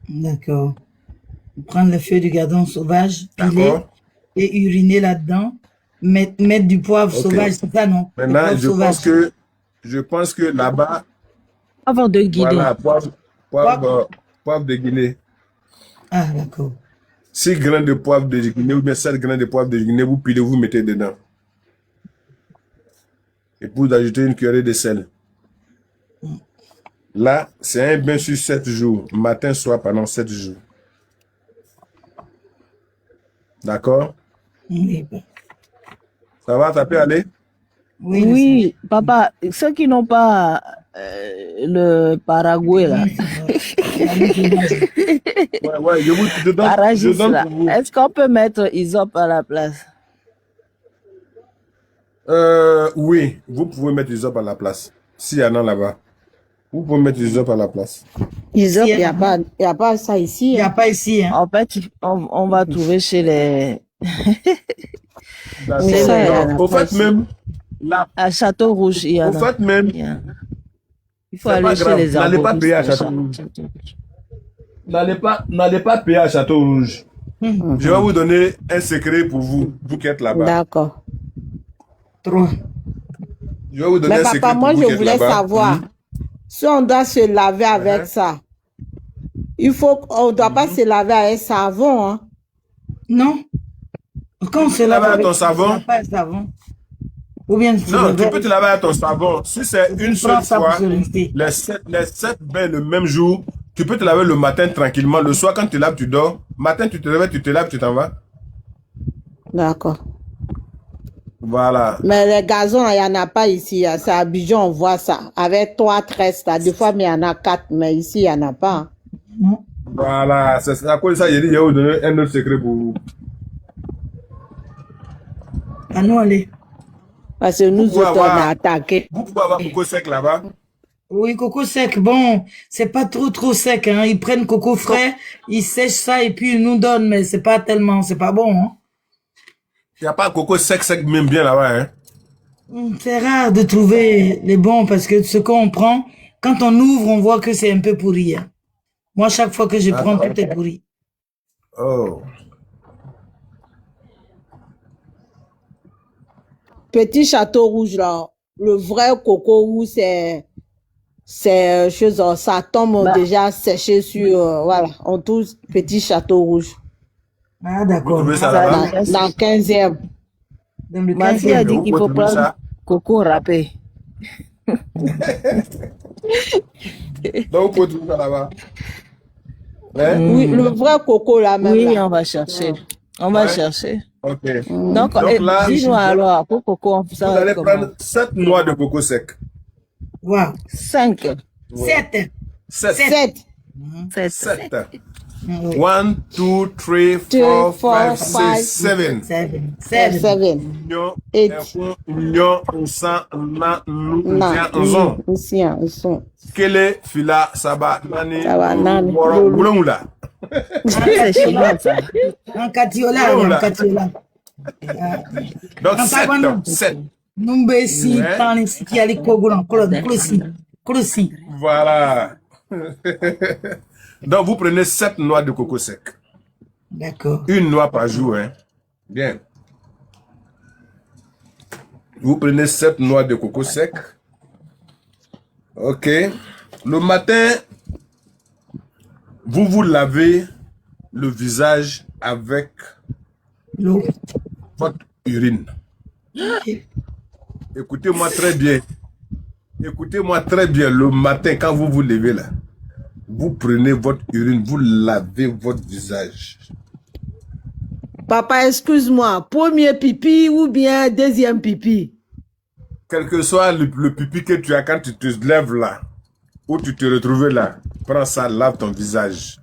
D'accord. Prendre les feuilles du gazon sauvage, piler et uriner là-dedans. Mettre du poivre sauvage, c'est ça, non? Maintenant, je pense que là-bas... Poivre de Guinée. Voilà, poivre de Guinée. Ah, d'accord. 6 grains de poivre de Guinée ou bien 7 grains de poivre de Guinée, vous pilez, vous mettez dedans. Et puis vous ajoutez une cuillerée de sel. Là, c'est un bain sur 7 jours, matin, soir, pendant 7 jours. D'accord? Oui. Ça va, ça peut aller? Oui, papa, ceux qui n'ont pas le Paraguay là, Ouais, je Paragis, donne là, pour vous. est-ce qu'on peut mettre Isop à la place? Oui, vous pouvez mettre les à la place. S'il y en a là-bas. Vous pouvez mettre les à la place. Isop, il n'y a pas ça ici. Il n'y a pas ici. Hein. En fait, on va trouver chez les... Oui, ça, au fait même, là, à Château Rouge, il y en a. Au fait même, il faut aller chez les N'allez pas payer à Château Rouge. N'allez pas payer à Château Rouge. Je vais vous donner un secret pour vous qui êtes là-bas. D'accord. 3. Je vais vous donner Mais un secret papa, moi, pour vous je voulais savoir, si on doit se laver avec ça, on ne doit pas se laver avec savon, hein? Non. Quand on se lave avec ton savon? Pas de savon. Ou bien non, tu peux te laver avec ton savon. Si c'est une seule fois, les 7 bains le même jour, tu peux te laver le matin tranquillement. Le soir, quand tu te laves, tu dors. Matin, tu te réveilles, tu te laves, tu t'en vas. D'accord. Voilà. Mais les gazons, il n'y en a pas ici. C'est à Abidjan, on voit ça. Avec 3 tresses, là. Des fois, mais il y en a 4. Mais ici, il n'y en a pas. Voilà. C'est à cause de ça, j'ai dit, je vais vous donner un autre secret pour vous. À nous aller. Parce que nous autres, on a attaqué. Vous pouvez avoir coco sec là-bas? Oui, coco sec. Bon, c'est pas trop sec. Hein. Ils prennent coco frais, ils sèchent ça et puis ils nous donnent. Mais c'est pas tellement, c'est pas bon. Hein. Il n'y a pas coco sec même bien là-bas. Hein? C'est rare de trouver les bons parce que ce qu'on prend, quand on ouvre, on voit que c'est un peu pourri. Hein. Moi, chaque fois que je prends, tout est pourri. Oh. Petit Château Rouge, là, le vrai coco rouge, c'est c'est chose, ça tombe Bah, déjà séché sur, voilà, en tout petit château rouge. Ah, Vous d'accord. trouvez ça ça, là-bas? Dans 15e. Dans le ma fille a 15e. dit Vous qu'il pouvez faut trouver prendre ça? coco râpé. Donc, vous pouvez trouver ça là-bas. Hein? Oui, le vrai coco là même Oui, là. on va chercher. On va Ouais. chercher. Ok. Donc, Donc là, dis-nous alors, pour coco, vous ça va allez être comment? prendre 7 noix de coco sec. Wow. 5, 7. 7. 7, 7. 7. Oui. 1, 2, 3, 4, 5, 6, 7. 7. 7, 7. Nyo, 8, efun, nyo, nsan, na, nu, na, ntian, nzon. ici, ils sont. Kele, fila, saba, nani, Saba, nani, woro, lolo. wulongula. C'est chinois, ça. En Catiola, Oula. en Catiola. Donc En 7. Taïwan. 7. Numbe si, Ouais. tani si, qui a les kogolan, kolosi, kolosi. Voilà. Donc vous prenez 7 noix de coco sec. D'accord. Une noix par jour, hein. Bien. Vous prenez 7 noix de coco sec. Ok. Le matin, vous vous lavez le visage avec L'eau. votre urine. Écoutez-moi très bien. Écoutez-moi très bien. Le matin, quand vous vous levez là, vous prenez votre urine, vous lavez votre visage. Papa, excuse-moi, premier pipi ou bien deuxième pipi? Quel que soit le pipi que tu as quand tu te lèves là, ou tu te retrouves là, prends ça, lave ton visage.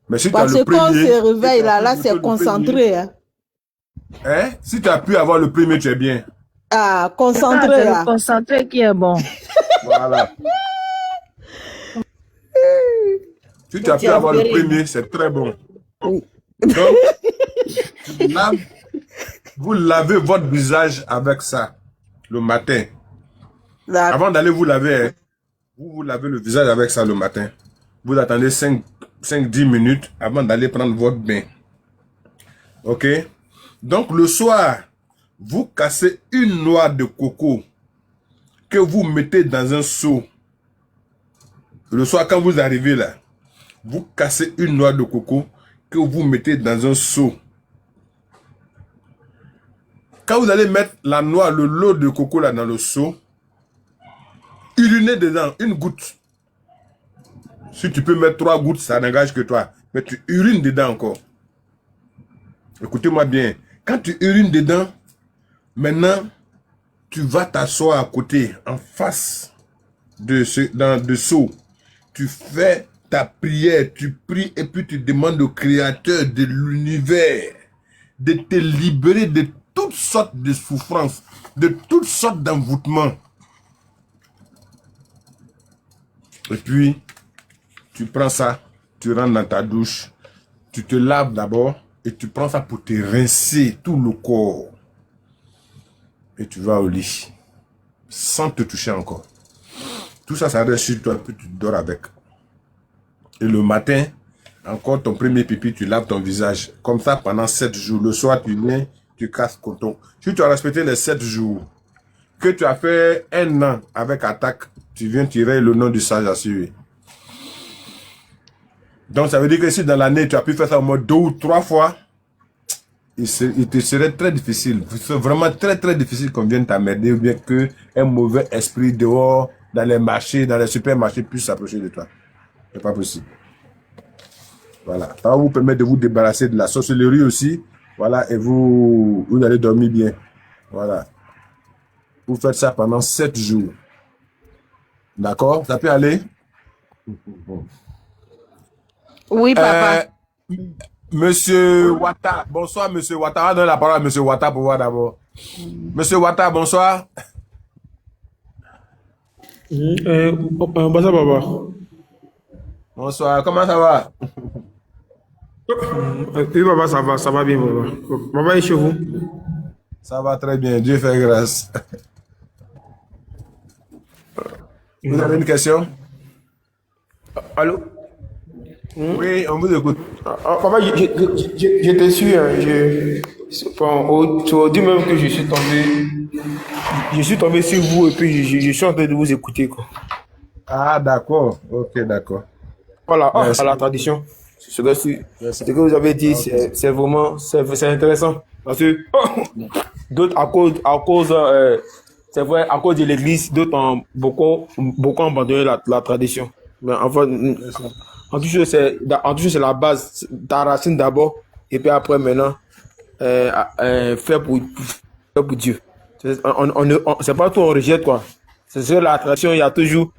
Mais si tu as Parce le que quand on premier, se réveille si tu as là, pu c'est le concentré. Hein. premier, hein? Si tu as pu avoir le premier, tu es bien. Ah, Ah, concentré c'est le là. concentré qui est bon. Voilà. Si tu as pu avoir le premier, c'est très bon. Oui. Donc, vous lavez votre visage avec ça le matin. D'accord. Avant d'aller vous laver, hein, vous lavez le visage avec ça le matin. Vous attendez 5-10 minutes avant d'aller prendre votre bain. Ok? Donc le soir, vous cassez une noix de coco que vous mettez dans un seau. Le soir, quand vous arrivez là, vous cassez une noix de coco que vous mettez dans un seau. Quand vous allez mettre la noix, le lot de coco là dans le seau, urinez dedans, une goutte. Si tu peux mettre 3 gouttes, ça n'engage que toi. Mais tu urines dedans encore. Écoutez-moi bien. Quand tu urines dedans, maintenant, tu vas t'asseoir à côté, en face de ce seau. Tu fais ta prière, tu pries et puis tu demandes au Créateur de l'univers de te libérer de toutes sortes de souffrances, de toutes sortes d'envoûtements. Et puis, tu prends ça, tu rentres dans ta douche, tu te laves d'abord et tu prends ça pour te rincer tout le corps. Et tu vas au lit, sans te toucher encore. Tout ça, ça reste sur toi, puis tu dors avec. Et le matin, encore ton premier pipi, tu laves ton visage. Comme ça, pendant 7 jours. Le soir, tu viens, tu casses coton. Si tu as respecté les 7 jours, que tu as fait 1 an avec attaque, tu viens tirer le nom du sage assuré. Donc, ça veut dire que si dans l'année, tu as pu faire ça au moins 2 ou 3 fois, il te serait très difficile. C'est vraiment très, très difficile qu'on vienne t'emmerder ou bien qu'un mauvais esprit dehors, dans les marchés, dans les supermarchés, puisse s'approcher de toi. C'est pas possible. Voilà. Ça va vous permettre de vous débarrasser de la sorcellerie aussi. Voilà. Et vous allez dormir bien. Voilà. Vous faites ça pendant 7 jours. D'accord? Ça peut aller? Oui, papa. Monsieur Wata. Bonsoir, monsieur Wata. On va donner la parole à monsieur Wata pour voir d'abord. Monsieur Wata, bonsoir. Bonsoir, papa. Bonsoir. Comment ça va? Oui, papa, ça va bien, papa. Papa est chez vous? Ça va très bien. Dieu fait grâce. Vous avez une question? Allô? Oui, on vous écoute. Papa, j'étais sûr, c'est aujourd'hui même que je suis tombé sur vous et puis je suis en train de vous écouter, quoi. Ah, d'accord. Ok, d'accord. Voilà, Merci. à la tradition. Merci. Ce que vous avez dit, c'est vraiment c'est intéressant. Parce que d'autres, à cause c'est vrai, à cause de l'église, d'autres ont beaucoup abandonné la tradition. Mais enfin, en tout cas, c'est la base. C'est ta racine d'abord, et puis après, maintenant, faire pour Dieu. C'est pas tout, on rejette, quoi. C'est sûr, la tradition, il y a toujours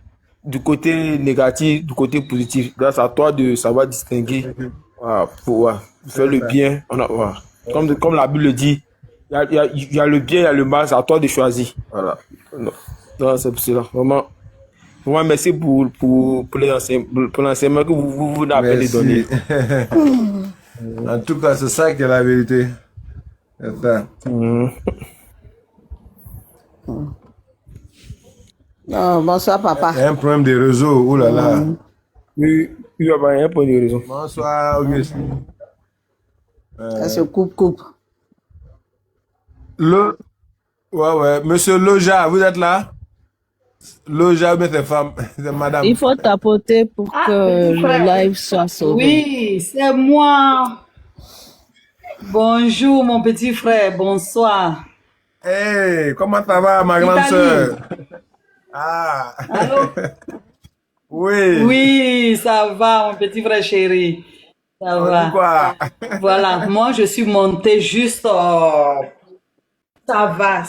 du côté négatif, du côté positif. Grâce à toi de savoir distinguer, voilà, pour faire le bien. Voilà. Comme la Bible le dit, il y a le bien, il y a le mal, c'est à toi de choisir. Voilà. Donc, c'est pour cela. Vraiment, vraiment merci pour l'enseignement que vous n'avez pas donné. Merci. En tout cas, c'est ça qui est la vérité. C'est ça. Non, bonsoir, Il y papa. a un problème de réseau. Oh là là. Oui, il y a pas de raison. Bonsoir, Augustin. Ça se coupe. Ouais. Monsieur Loja, vous êtes là? Loja, mais c'est femme, c'est madame. Il faut tapoter pour Ah, que petit frère. le live soit sauvé. Oui, c'est moi. Bonjour, mon petit frère. Bonsoir. Hey, comment ça va, ma grande Italie. sœur? Ah, Allô? oui. Oui, ça va, mon petit frère chéri. Ça On dit va. quoi? Voilà, moi, je suis montée juste. Ça va.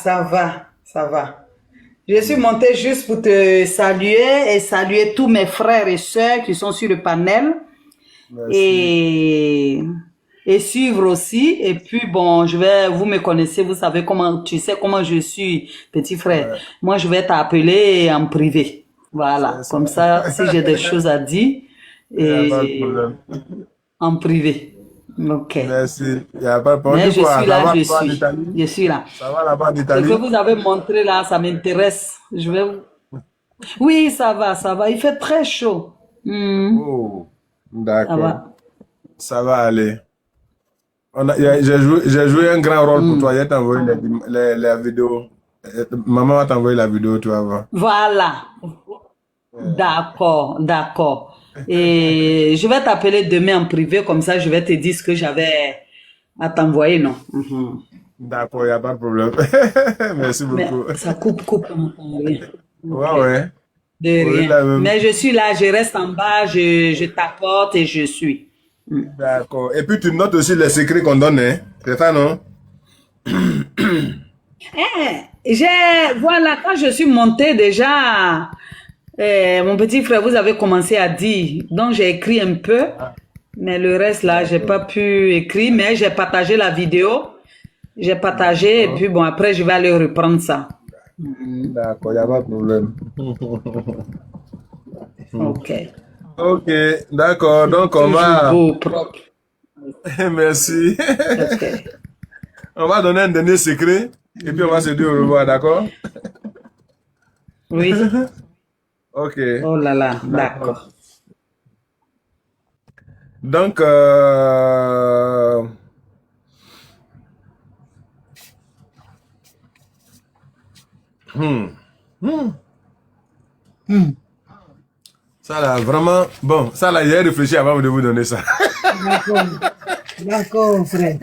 Je suis montée juste pour te saluer et saluer tous mes frères et sœurs qui sont sur le panel Merci. et suivre aussi. Et puis, bon, vous me connaissez, vous savez tu sais comment je suis, petit frère. Ouais, Moi, je vais t'appeler en privé. Voilà, c'est comme ça. ça, si j'ai des choses à dire, Il n'y a pas de et problème. en privé. Ok. Merci. Il n'y a pas de problème. On Mais dit je quoi? suis Ça là, va je là-bas en suis. Italie? Je suis là. Ça va là-bas en Ce que Italie? vous avez montré là, ça m'intéresse. Oui, ça va. Il fait très chaud. Oh, Ça d'accord. va. Ça va aller. J'ai joué un grand rôle pour toi. Je vais t'envoyer les vidéos. Maman va t'envoyer la vidéo, tu vas voir. Voilà. D'accord. Et je vais t'appeler demain en privé, comme ça je vais te dire ce que j'avais à t'envoyer, non? D'accord, il n'y a pas de problème. Merci Mais beaucoup. ça coupe, on n'entend rien. Ok. Ouais. De Oui, rien. là même. Mais je suis là, je reste en bas, je t'apporte et je suis. D'accord. Et puis tu notes aussi les secrets qu'on donne, hein? C'est ça, non? Voilà, quand je suis montée déjà, mon petit frère, vous avez commencé à dire, donc j'ai écrit un peu, mais le reste là, j'ai pas pu écrire, mais j'ai partagé la vidéo, j'ai partagé, et puis bon, après je vais aller reprendre ça. D'accord, il n'y a pas de problème. Ok. Ok, d'accord. Donc on Toujours va. beau, propre. Merci. Ok. On va donner un dernier secret et puis on va se dire au revoir, d'accord? Oui. Ok. Oh là là, d'accord. Donc, ça là, vraiment, bon, ça là, j'ai réfléchi avant de vous donner ça. D'accord, frère.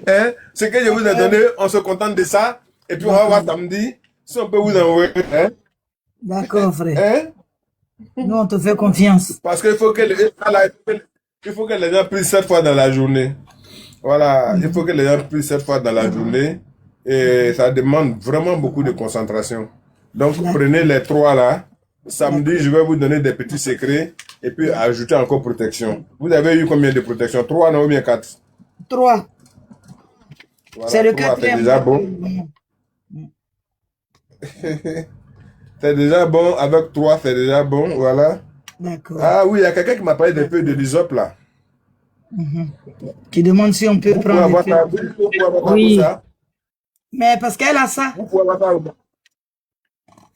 Hein? Ce que je vous ai donné, on se contente de ça et puis on va voir samedi si on peut vous envoyer. Hein? D'accord, frère. Hein? Nous, on te fait confiance. Parce qu'il faut que il faut que les gens prient 7 fois dans la journée. Voilà, il faut que les gens prient 7 fois dans la journée et ça demande vraiment beaucoup de concentration. Donc, prenez les 3 là. Samedi, je vais vous donner des petits secrets et puis ajouter encore protection. Vous avez eu combien de protection? 3, non, ou bien 4? 3. Voilà, C'est le 3, c'est quatrième. déjà bon. C'est déjà bon. Avec 3, c'est déjà bon. Voilà. D'accord. Ah oui, il y a quelqu'un qui m'a parlé des feuilles de l'hysope là. Qui demande si on peut Vous pouvez prendre avoir le ça, feu. vous pouvez avoir Oui. ça. Mais parce qu'elle a ça. Vous pouvez avoir ça.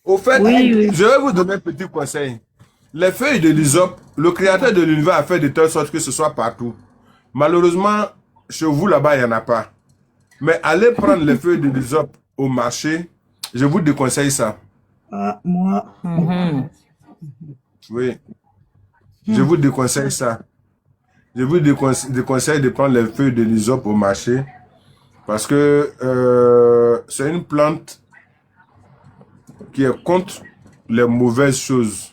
Au fait, Oui. je vais vous donner un petit conseil. Les feuilles de l'hysope, le créateur de l'univers a fait de telle sorte que ce soit partout. Malheureusement, chez vous là-bas, il n'y en a pas. Mais allez prendre les feuilles de l'hysope au marché. Je vous déconseille ça. Ah, moi. Oui. Je vous déconseille ça. Je vous déconseille de prendre les feuilles de l'hysope au marché parce que c'est une plante qui est contre les mauvaises choses.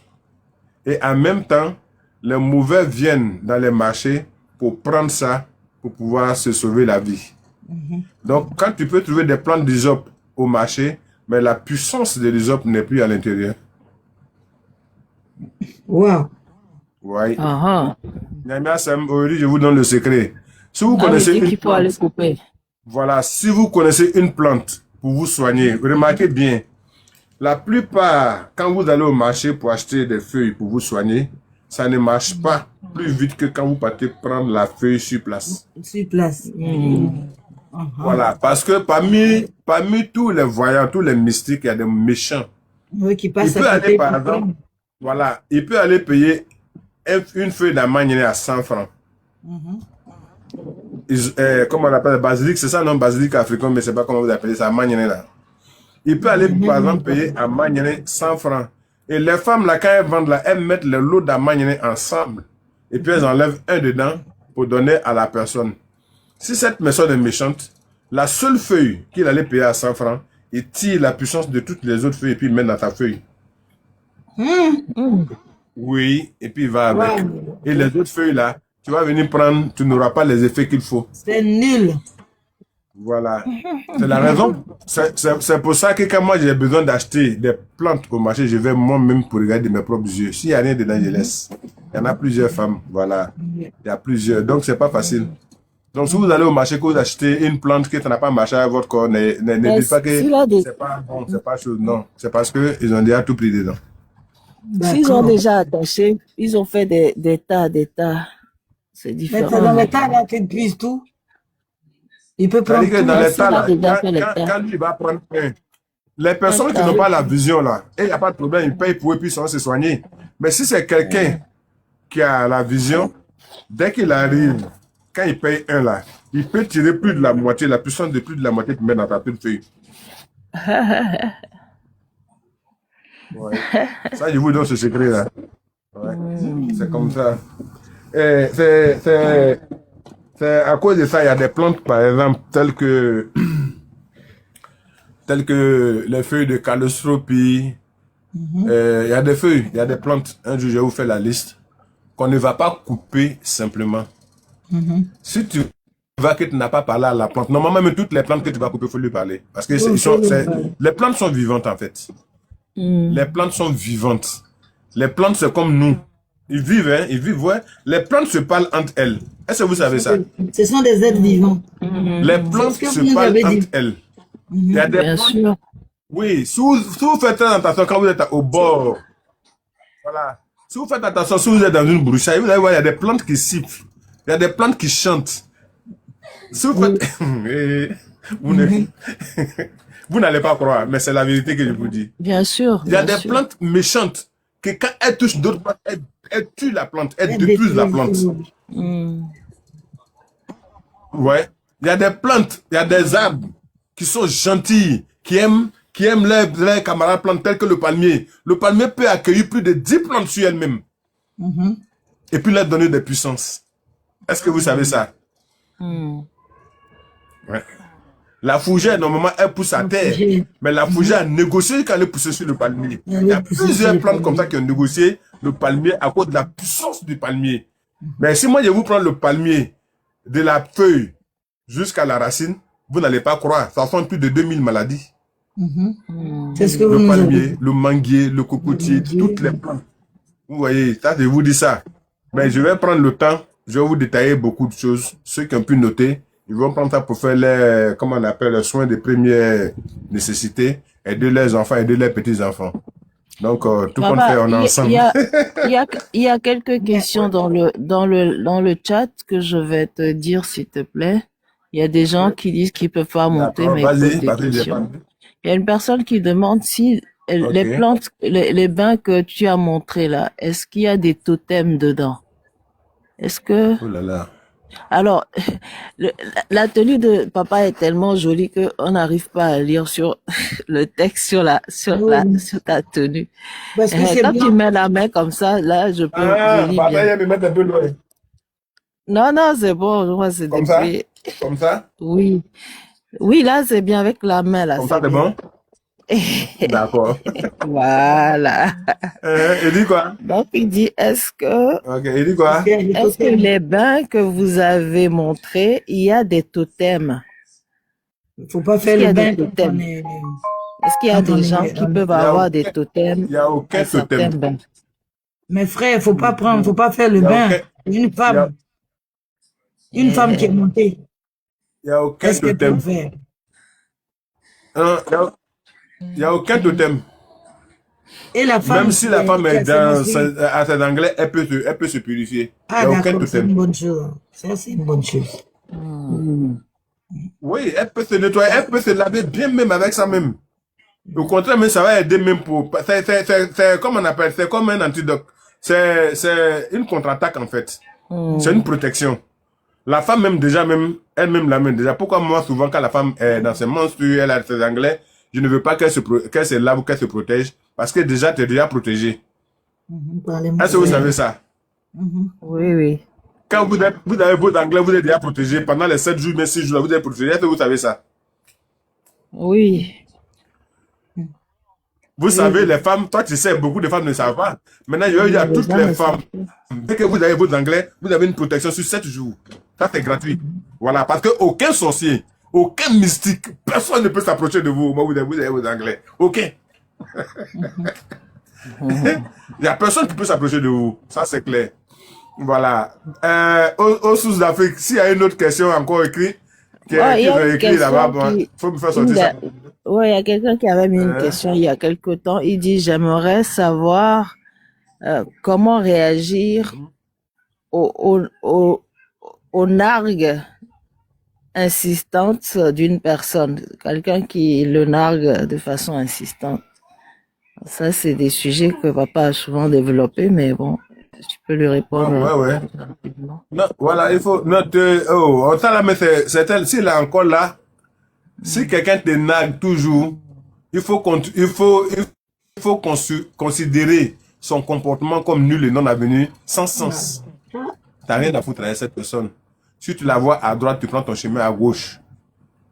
Et en même temps, les mauvais viennent dans les marchés pour prendre ça pour pouvoir se sauver la vie. Donc, quand tu peux trouver des plantes d'hysope au marché, mais la puissance de l'hysope n'est plus à l'intérieur. Wow. Ouais. Ah, Nyamia Sam, aujourd'hui, je vous donne le secret. Si vous ah, connaissez dit une qu'il faut aller plante, couper. voilà, si vous connaissez une plante pour vous soigner, remarquez bien, la plupart, quand vous allez au marché pour acheter des feuilles pour vous soigner, ça ne marche pas plus vite que quand vous partez prendre la feuille sur place. Sur place. Voilà, parce que parmi tous les voyants, tous les mystiques, il y a des méchants. Oui, qui Il passe peut à aller, côté. par exemple, voilà, il peut aller payer une feuille d'amanienne à 100 francs. Comment on appelle, basilic, c'est ça, non, basilic africain, mais c'est pas comment vous appelez ça, amanienne là. Il peut aller, par exemple, payer à amanienne 100 francs. Et les femmes, là, quand elles vendent, là, elles mettent les lots d'amanienne ensemble. Et puis elles enlèvent un dedans pour donner à la personne. Si cette personne est méchante, la seule feuille qu'il allait payer à 100 francs, il tire la puissance de toutes les autres feuilles et puis il met dans ta feuille. Oui, et puis il va avec. Et les autres feuilles là, tu vas venir prendre, tu n'auras pas les effets qu'il faut. C'est nul. Voilà. C'est la raison. C'est pour ça que quand moi j'ai besoin d'acheter des plantes au marché, je vais moi-même pour regarder de mes propres yeux. S'il n'y a rien dedans, je laisse. Il y en a plusieurs femmes. Voilà. Il y a plusieurs. Donc c'est pas facile. Donc si vous allez au marché, que vous achetez une plante qui n'a pas marché à votre corps, ne dites pas que c'est pas bon, c'est pas chose. Non. C'est parce qu'ils ont déjà tout pris dedans. S'ils ont déjà attaché, ils ont fait des tas. C'est Mais différent. c'est dans l'état là qu'il puise tout. Il peut prendre C'est-à-dire que tout. dans Mais l'état s'il a là, déjà fait les tas. quand lui va prendre les personnes qui n'ont pas la vision là, et il n'y a pas de problème, ils payent pour eux puis ils sont se soigner. Mais si c'est quelqu'un qui a la vision, dès qu'il arrive, quand il paye un là, il peut tirer plus de la moitié, la puissance de plus de la moitié qu'il met dans ta petite feuille. Ouais. Ça, je vous donne ce secret là. Ouais. C'est comme ça. Et c'est à cause de ça, il y a des plantes, par exemple, telles que les feuilles de calostropie. Il y a des feuilles, il y a des plantes. Un jour, je vais vous faire la liste qu'on ne va pas couper simplement. Si tu vas que tu n'as pas parlé à la plante, normalement, même toutes les plantes que tu vas couper, il faut lui parler. Parce que les plantes sont vivantes, en fait. Les plantes sont vivantes. Les plantes, c'est comme nous. Ils vivent, hein, ils vivent, ouais. Les plantes se parlent entre elles. Est-ce que vous savez ça? Ce sont des êtres vivants. Les plantes C'est ce que se vous nous parlent avez dit. entre elles. Il y a des Bien plantes. sûr. Oui, si vous faites très attention quand vous êtes au bord, voilà. Si vous faites attention, si vous êtes dans une broussaille, vous allez voir, il y a des plantes qui sifflent. Il y a des plantes qui chantent. Si vous faites... vous n'allez pas croire, mais c'est la vérité que je vous dis. Bien sûr. Il y a bien des sûr. plantes méchantes que quand elles touchent d'autres plantes, elles tuent la plante, elles détruisent la plante. Ouais. Il y a des plantes, il y a des arbres qui sont gentils, qui aiment les camarades plantes telles que le palmier. Le palmier peut accueillir plus de 10 plantes sur elle-même. Et puis leur donner des puissances. Est-ce que vous savez ça? Ouais. La fougère, normalement, elle pousse à terre. Mais la fougère a négocié quand elle est poussée sur le palmier. Il y a plusieurs plantes comme ça qui ont négocié le palmier à cause de la puissance du palmier. Mais si moi je vous prends le palmier de la feuille jusqu'à la racine, vous n'allez pas croire. Ça forme plus de 2000 maladies. C'est ce que vous Le nous avez palmier, dit. le manguier, le cocotier, toutes les plantes. Vous voyez, ça je vous dis ça. Mais je vais prendre le temps, je vais vous détailler beaucoup de choses. Ceux qui ont pu noter, ils vont prendre ça pour faire les, comment on appelle, les soins de première nécessité, aider les enfants, aider les petits-enfants. Donc, tout compte fait, on est ensemble. Il y a quelques questions dans le chat que je vais te dire, s'il te plaît. Il y a des gens qui disent qu'ils peuvent pas monter, mais ils posent des questions. Il y a une personne qui demande si les plantes, les bains que tu as montrés là, est-ce qu'il y a des totems dedans? Est-ce que... Oh là là. Alors, la tenue de papa est tellement jolie que on n'arrive pas à lire sur le texte sur ta tenue. Parce que c'est Quand tu blanc. mets la main comme ça, là, je Ah, lis papa, bien. il me mettre un peu loin. Non, non, c'est bon, moi, c'est Comme ça? depuis. Comme ça? Oui. Oui, là, c'est bien avec la main, là, Comme ça, c'est c'est bien. bon? D'accord. Voilà. Il dit quoi? Donc, il dit, Ok, il dit quoi? est-ce que les bains que vous avez montrés, il y a des totems? Il ne faut pas Est-ce faire qu'il y le a bain des quand on totems? est... Est-ce qu'il y a Quand on des est... gens qui peuvent Il y a avoir des aucun, totems il y a aucun à certains totem. bains? Mais frère, il ne faut pas faire le Il y a bain. aucun, Une il y a, femme qui est montée, il y a aucun est-ce qu'elle peut le totem. faire? Hein, il y a aucun totem. Et la Même femme si la femme qui est a ses menstrues. à ses anglais, elle peut se purifier. Il Ah, n'y a aucun d'accord, c'est totem. une bonne chose. Ça, c'est une bonne chose. Oui, elle peut se nettoyer, elle peut se laver bien même avec ça même. Au contraire, mais ça va aider même pour... C'est comme on appelle, c'est comme un antidote. C'est une contre-attaque en fait. C'est une protection. La femme même déjà, même elle-même la même déjà. Pourquoi moi souvent quand la femme est dans ses menstrues, elle a ses anglais, je ne veux pas qu'elle se lave ou qu'elle se protège parce que déjà tu es déjà protégé. Parlez-moi. Est-ce que vous savez ça? Oui, oui. Quand vous avez vos anglais, vous êtes déjà protégé. Pendant les 7 jours, mais 6 jours, là, vous êtes protégé. Est-ce que vous savez ça? Oui. Vous savez, les femmes, toi tu sais, beaucoup de femmes ne savent pas. Maintenant, il y a toutes les femmes. Dès que vous avez vos anglais, vous avez une protection sur 7 jours. Ça, c'est gratuit. Voilà, parce qu'aucun sorcier, aucun mystique, personne ne peut s'approcher de vous au moment où vous avez vos anglais. Aucun. Il n'y a personne qui peut s'approcher de vous. Ça, c'est clair. Voilà. Aux sources d'Afrique, s'il y a une autre question encore écrite, qui Il y a une écrit là-bas, question il faut me faire sortir ça. Oui, il y a quelqu'un qui avait mis une question il y a quelque temps. Il dit, j'aimerais savoir comment réagir aux nargues insistantes d'une personne. Quelqu'un qui le nargue de façon insistante. Ça, c'est des sujets que papa a souvent développés, mais bon, tu peux lui répondre. Ouais. Rapidement. Non, voilà, il faut noter. Oh, ça là, mais c'est elle. S'il est encore là, si quelqu'un te nargue toujours, il faut considérer son comportement comme nul et non avenu, sans sens. T'as rien à foutre avec cette personne. Si tu la vois à droite, tu prends ton chemin à gauche.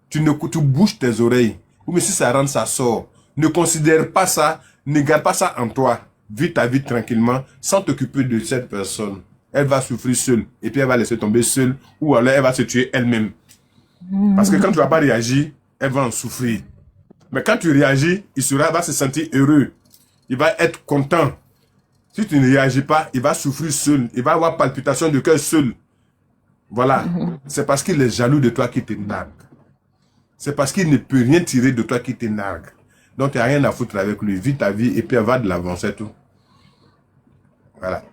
Tu bouges tes oreilles. Ou mais si ça rentre, ça sort. Ne considère pas ça, ne garde pas ça en toi. Vis ta vie tranquillement, sans t'occuper de cette personne. Elle va souffrir seule, et puis elle va laisser tomber seule, ou alors elle va se tuer elle-même. Parce que quand tu vas pas réagir, elle va en souffrir. Mais quand tu réagis, va se sentir heureux. Il va être content. Si tu ne réagis pas, il va souffrir seul. Il va avoir palpitation de cœur seul. Voilà. C'est parce qu'il est jaloux de toi qui te nargue. C'est parce qu'il ne peut rien tirer de toi qui te nargue. Donc, tu n'as rien à foutre avec lui. Vis ta vie et puis va de l'avant, c'est tout. Voilà.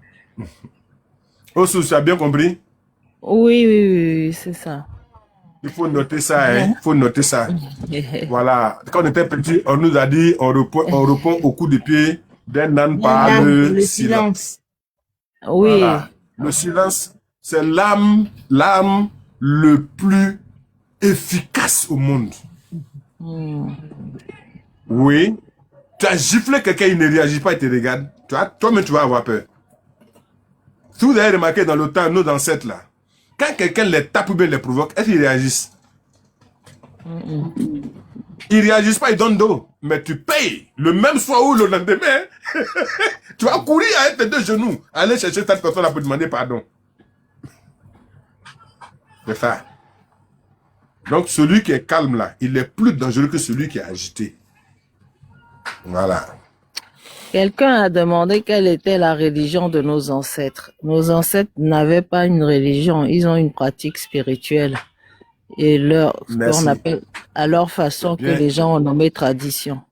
Osu, tu as bien compris? Oui, c'est ça. Il faut noter ça, hein. Il faut noter ça. Voilà. Quand on était petit, on nous a dit, on répond au coup de pied d'un âne par le silence. Oui. Voilà. Le silence, c'est l'arme le plus efficace au monde. Oui. Tu as giflé quelqu'un, il ne réagit pas, il te regarde. Toi-même, tu vas avoir peur. Si vous avez remarqué dans le temps, nos ancêtres là, quand quelqu'un les tape ou bien les provoque, est-ce qu'ils réagissent? Ils réagissent pas, ils donnent dos. Mais tu payes le même soir ou le lendemain. Tu vas courir avec tes deux genoux, aller chercher cette personne pour demander pardon. C'est ça. Donc celui qui est calme là, il est plus dangereux que celui qui est agité. Voilà. Quelqu'un a demandé quelle était la religion de nos ancêtres. Nos ancêtres n'avaient pas une religion, ils ont une pratique spirituelle. Et ce qu'on appelle à leur façon que les gens ont nommé tradition.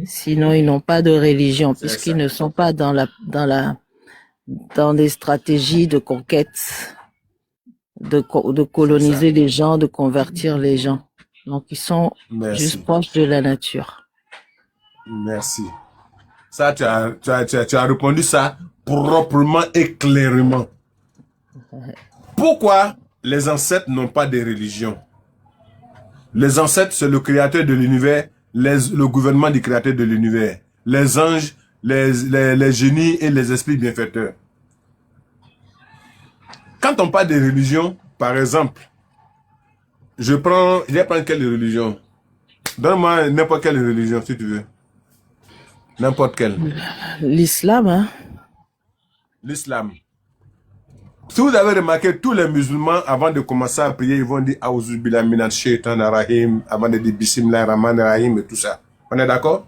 Sinon, ils n'ont pas de religion, puisqu'ils ne sont pas dans des stratégies de conquête, de coloniser les gens, de convertir les gens. Donc, ils sont juste proches de la nature. Merci. Ça, tu as répondu ça proprement et clairement. Pourquoi? les ancêtres n'ont pas de religion. Les ancêtres, c'est le créateur de l'univers, le gouvernement du créateur de l'univers, les anges, les génies et les esprits bienfaiteurs. Quand on parle de religion, par exemple, je vais prendre quelle religion? Donne-moi n'importe quelle religion, si tu veux. N'importe quelle. L'islam, hein? L'islam. Si vous avez remarqué, tous les musulmans, avant de commencer à prier, ils vont dire Aouzu billahi minash shaitanir rahim, avant de dire Bismillahir rahmanir rahim et tout ça. On est d'accord?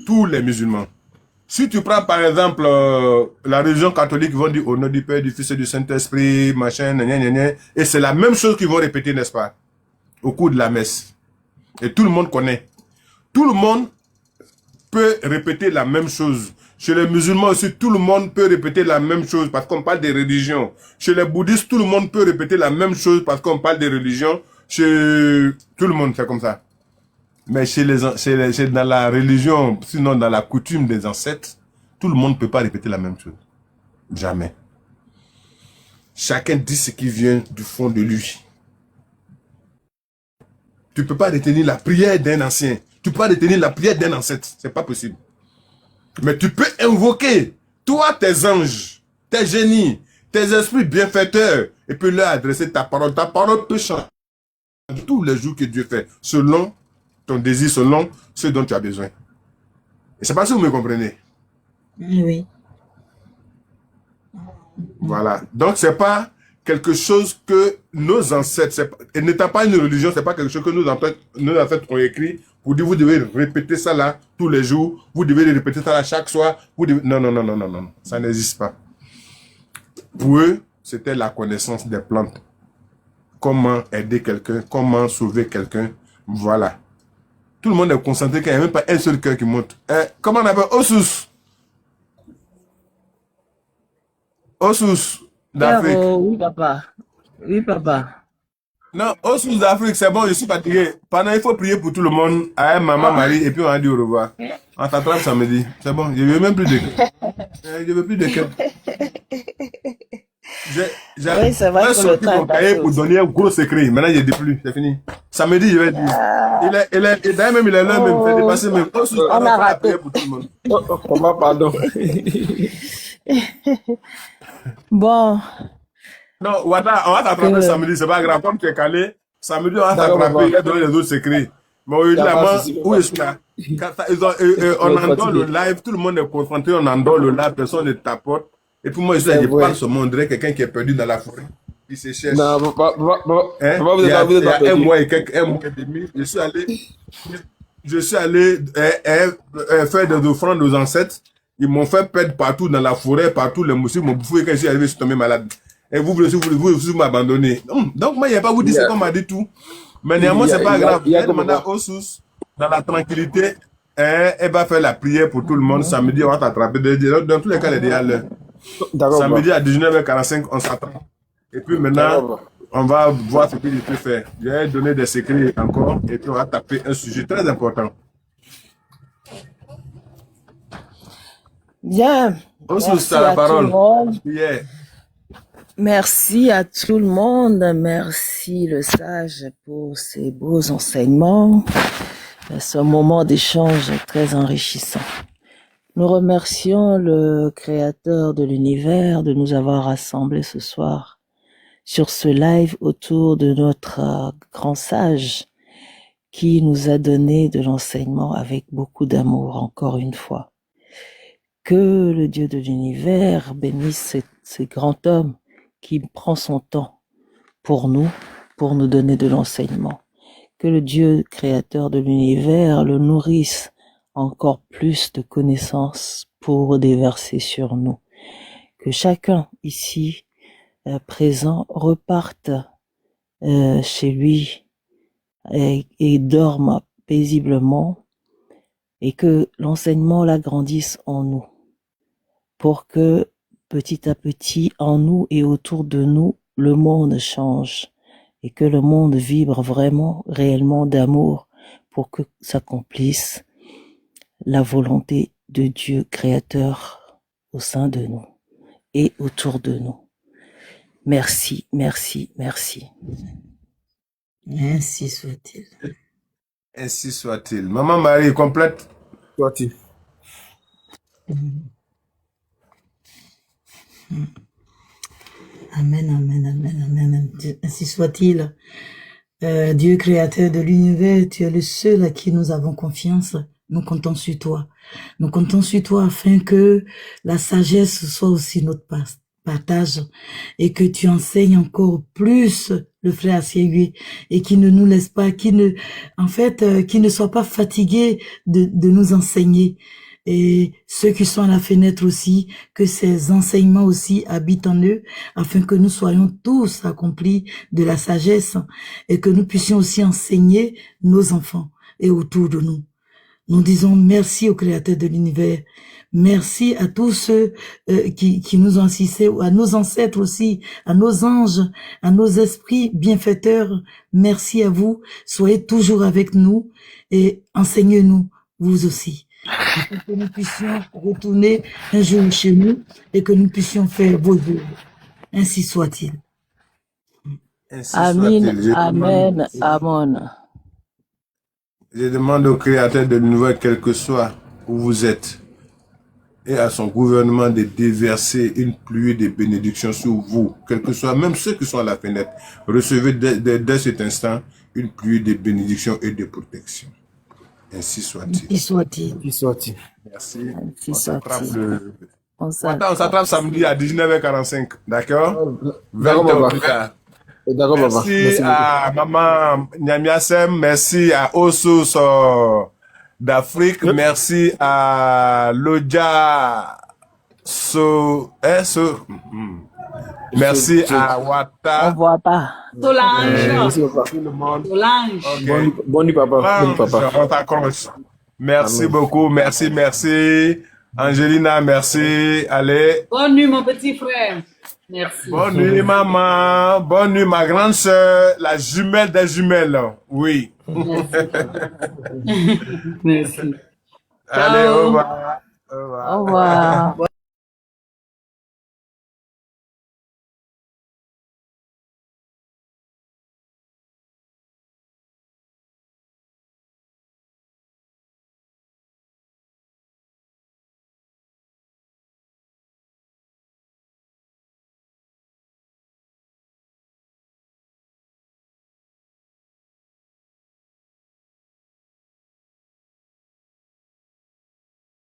Tous les musulmans. Si tu prends par exemple la religion catholique, ils vont dire au nom du Père, du Fils et du Saint-Esprit, machin, gna, gna, gna, et c'est la même chose qu'ils vont répéter, n'est-ce pas? Au cours de la messe. Et tout le monde connaît. Tout le monde peut répéter la même chose. Chez les musulmans aussi, tout le monde peut répéter la même chose parce qu'on parle des religions. Chez les bouddhistes, tout le monde peut répéter la même chose parce qu'on parle des religions. Chez tout le monde, c'est comme ça. Mais dans la religion, sinon dans la coutume des ancêtres, tout le monde ne peut pas répéter la même chose. Jamais. Chacun dit ce qui vient du fond de lui. Tu ne peux pas retenir la prière d'un ancien. Tu peux pas retenir la prière d'un ancêtre. C'est pas possible. Mais tu peux invoquer, toi, tes anges, tes génies, tes esprits bienfaiteurs, et puis leur adresser ta parole. Ta parole peut changer tous les jours que Dieu fait, selon ton désir, selon ce dont tu as besoin. Et c'est pas si vous me comprenez. Oui. Voilà. Donc, c'est pas quelque chose que nos ancêtres, et n'étant pas une religion, c'est pas quelque chose que nos ancêtres ont écrit pour dire vous devez répéter ça là tous les jours, vous devez répéter ça là chaque soir. Non, non, non, non, non, non, ça n'existe pas. Pour eux, c'était la connaissance des plantes. Comment aider quelqu'un, comment sauver quelqu'un, voilà. Tout le monde est concentré, qu'il n'y a même pas un seul cœur qui monte. Comment on appelle Osus? Osus d'Afrique. Oui, papa. Oui, papa. Non, Osus d'Afrique, c'est bon, je suis fatigué. Pendant, il faut prier pour tout le monde, à maman, Marie, et puis on va dire au revoir. On t'attrape samedi. C'est bon, je ne veux même plus de cœur. Je ne veux plus de cœur. Oui, c'est vrai que le temps mon cahier pour donner un gros secret. Maintenant, je ne dis plus, c'est fini. Samedi, je vais dire. D'ailleurs, même, il est là, même, fait dépasser même. Osus, on a raté. Pour tout le monde. Comment, pardon. Bon. Non, Wata, on va t'attraper samedi, c'est pas grave. Comme tu es calé, samedi, on va t'attraper, il va donner les autres secrets. Mais où je suis là? On endort le live, tout le monde est concentré, on endort le live, personne ne tapote. Et puis moi, je parle sur mon dirait quelqu'un qui est perdu dans la forêt. Il se cherche. Non, Il y a un mois et demi, je suis allé faire des offrandes aux ancêtres. Ils m'ont fait perdre partout dans la forêt, partout les moustiques m'ont bouffé. Quand je suis arrivé, je suis tombé malade. Et vous m'abandonnez. Donc, moi, il n'y a pas vous dire ce qu'on m'a dit tout. Mais néanmoins, c'est pas grave. Il y a demandé à Osus, dans la tranquillité, elle va faire la prière pour tout le monde. Samedi, on va t'attraper. Dans tous les cas, elle est déjà l'heure. Samedi à 19h45, on s'attrape. Et puis maintenant, on va voir ce qu'il peut faire. Je vais donner des secrets encore. Et puis, on va taper un sujet très important. Bien. Osus, t'as la parole. Yeah. Merci à tout le monde. Merci le sage pour ces beaux enseignements. Ce moment d'échange est très enrichissant. Nous remercions le Créateur de l'univers de nous avoir rassemblés ce soir sur ce live autour de notre grand sage qui nous a donné de l'enseignement avec beaucoup d'amour, encore une fois. Que le Dieu de l'univers bénisse ce grand homme qui prend son temps pour nous donner de l'enseignement. Que le Dieu créateur de l'univers le nourrisse encore plus de connaissances pour déverser sur nous. Que chacun ici présent reparte chez lui et dorme paisiblement et que l'enseignement l'agrandisse en nous pour que petit à petit, en nous et autour de nous, le monde change et que le monde vibre vraiment, réellement d'amour pour que s'accomplisse la volonté de Dieu créateur au sein de nous. et autour de nous. Merci, merci, merci. Ainsi soit-il. Ainsi soit-il. Maman Marie, complète. Soit-il. Amen, amen, amen, amen. Ainsi soit-il. Dieu créateur de l'univers, tu es le seul à qui nous avons confiance. Nous comptons sur toi. Nous comptons sur toi afin que la sagesse soit aussi notre partage et que tu enseignes encore plus le frère Asiegui et qu'il ne nous laisse pas, qu'il ne soit pas fatigué de nous enseigner. Et ceux qui sont à la fenêtre aussi, que ces enseignements aussi habitent en eux, afin que nous soyons tous accomplis de la sagesse et que nous puissions aussi enseigner nos enfants et autour de nous. Nous disons merci au Créateur de l'univers. Merci à tous ceux qui nous ont assistés, à nos ancêtres aussi, à nos anges, à nos esprits bienfaiteurs. Merci à vous. Soyez toujours avec nous et enseignez-nous, vous aussi. Afin que nous puissions retourner un jour chez nous et que nous puissions faire vos œuvres. Ainsi soit-il. Ainsi Amen, soit-il. amen, amen. Je demande au Créateur de l'univers, quel que soit où vous êtes, et à son gouvernement de déverser une pluie de bénédictions sur vous, quel que soit, même ceux qui sont à la fenêtre. Recevez dès cet instant une pluie de bénédictions et de protection. Ainsi soit-il. Ainsi soit-il. Ainsi soit-il. Merci. Ainsi On s'attrape soit-il. On on s'attrape samedi à 19h45, d'accord? 20 D'accord, heures papa. plus tard. D'accord, papa. Merci Merci beaucoup. à Maman Nyamiasem, merci à Osus d'Afrique, merci à Lodja merci à On Wata, voit pas. Solange. Merci, papa. tout le monde. Solange. Ok. Bonne nuit, papa. Bonne nuit, papa. On t'accroche. Merci Amen. beaucoup, merci. Angelina, merci. Allez. Bonne nuit, mon petit frère. Merci. Bonne nuit, maman. Bonne nuit, ma grande sœur, la jumelle des jumelles. Oui. Merci. Allez, Ciao. au revoir. Au revoir. Au revoir.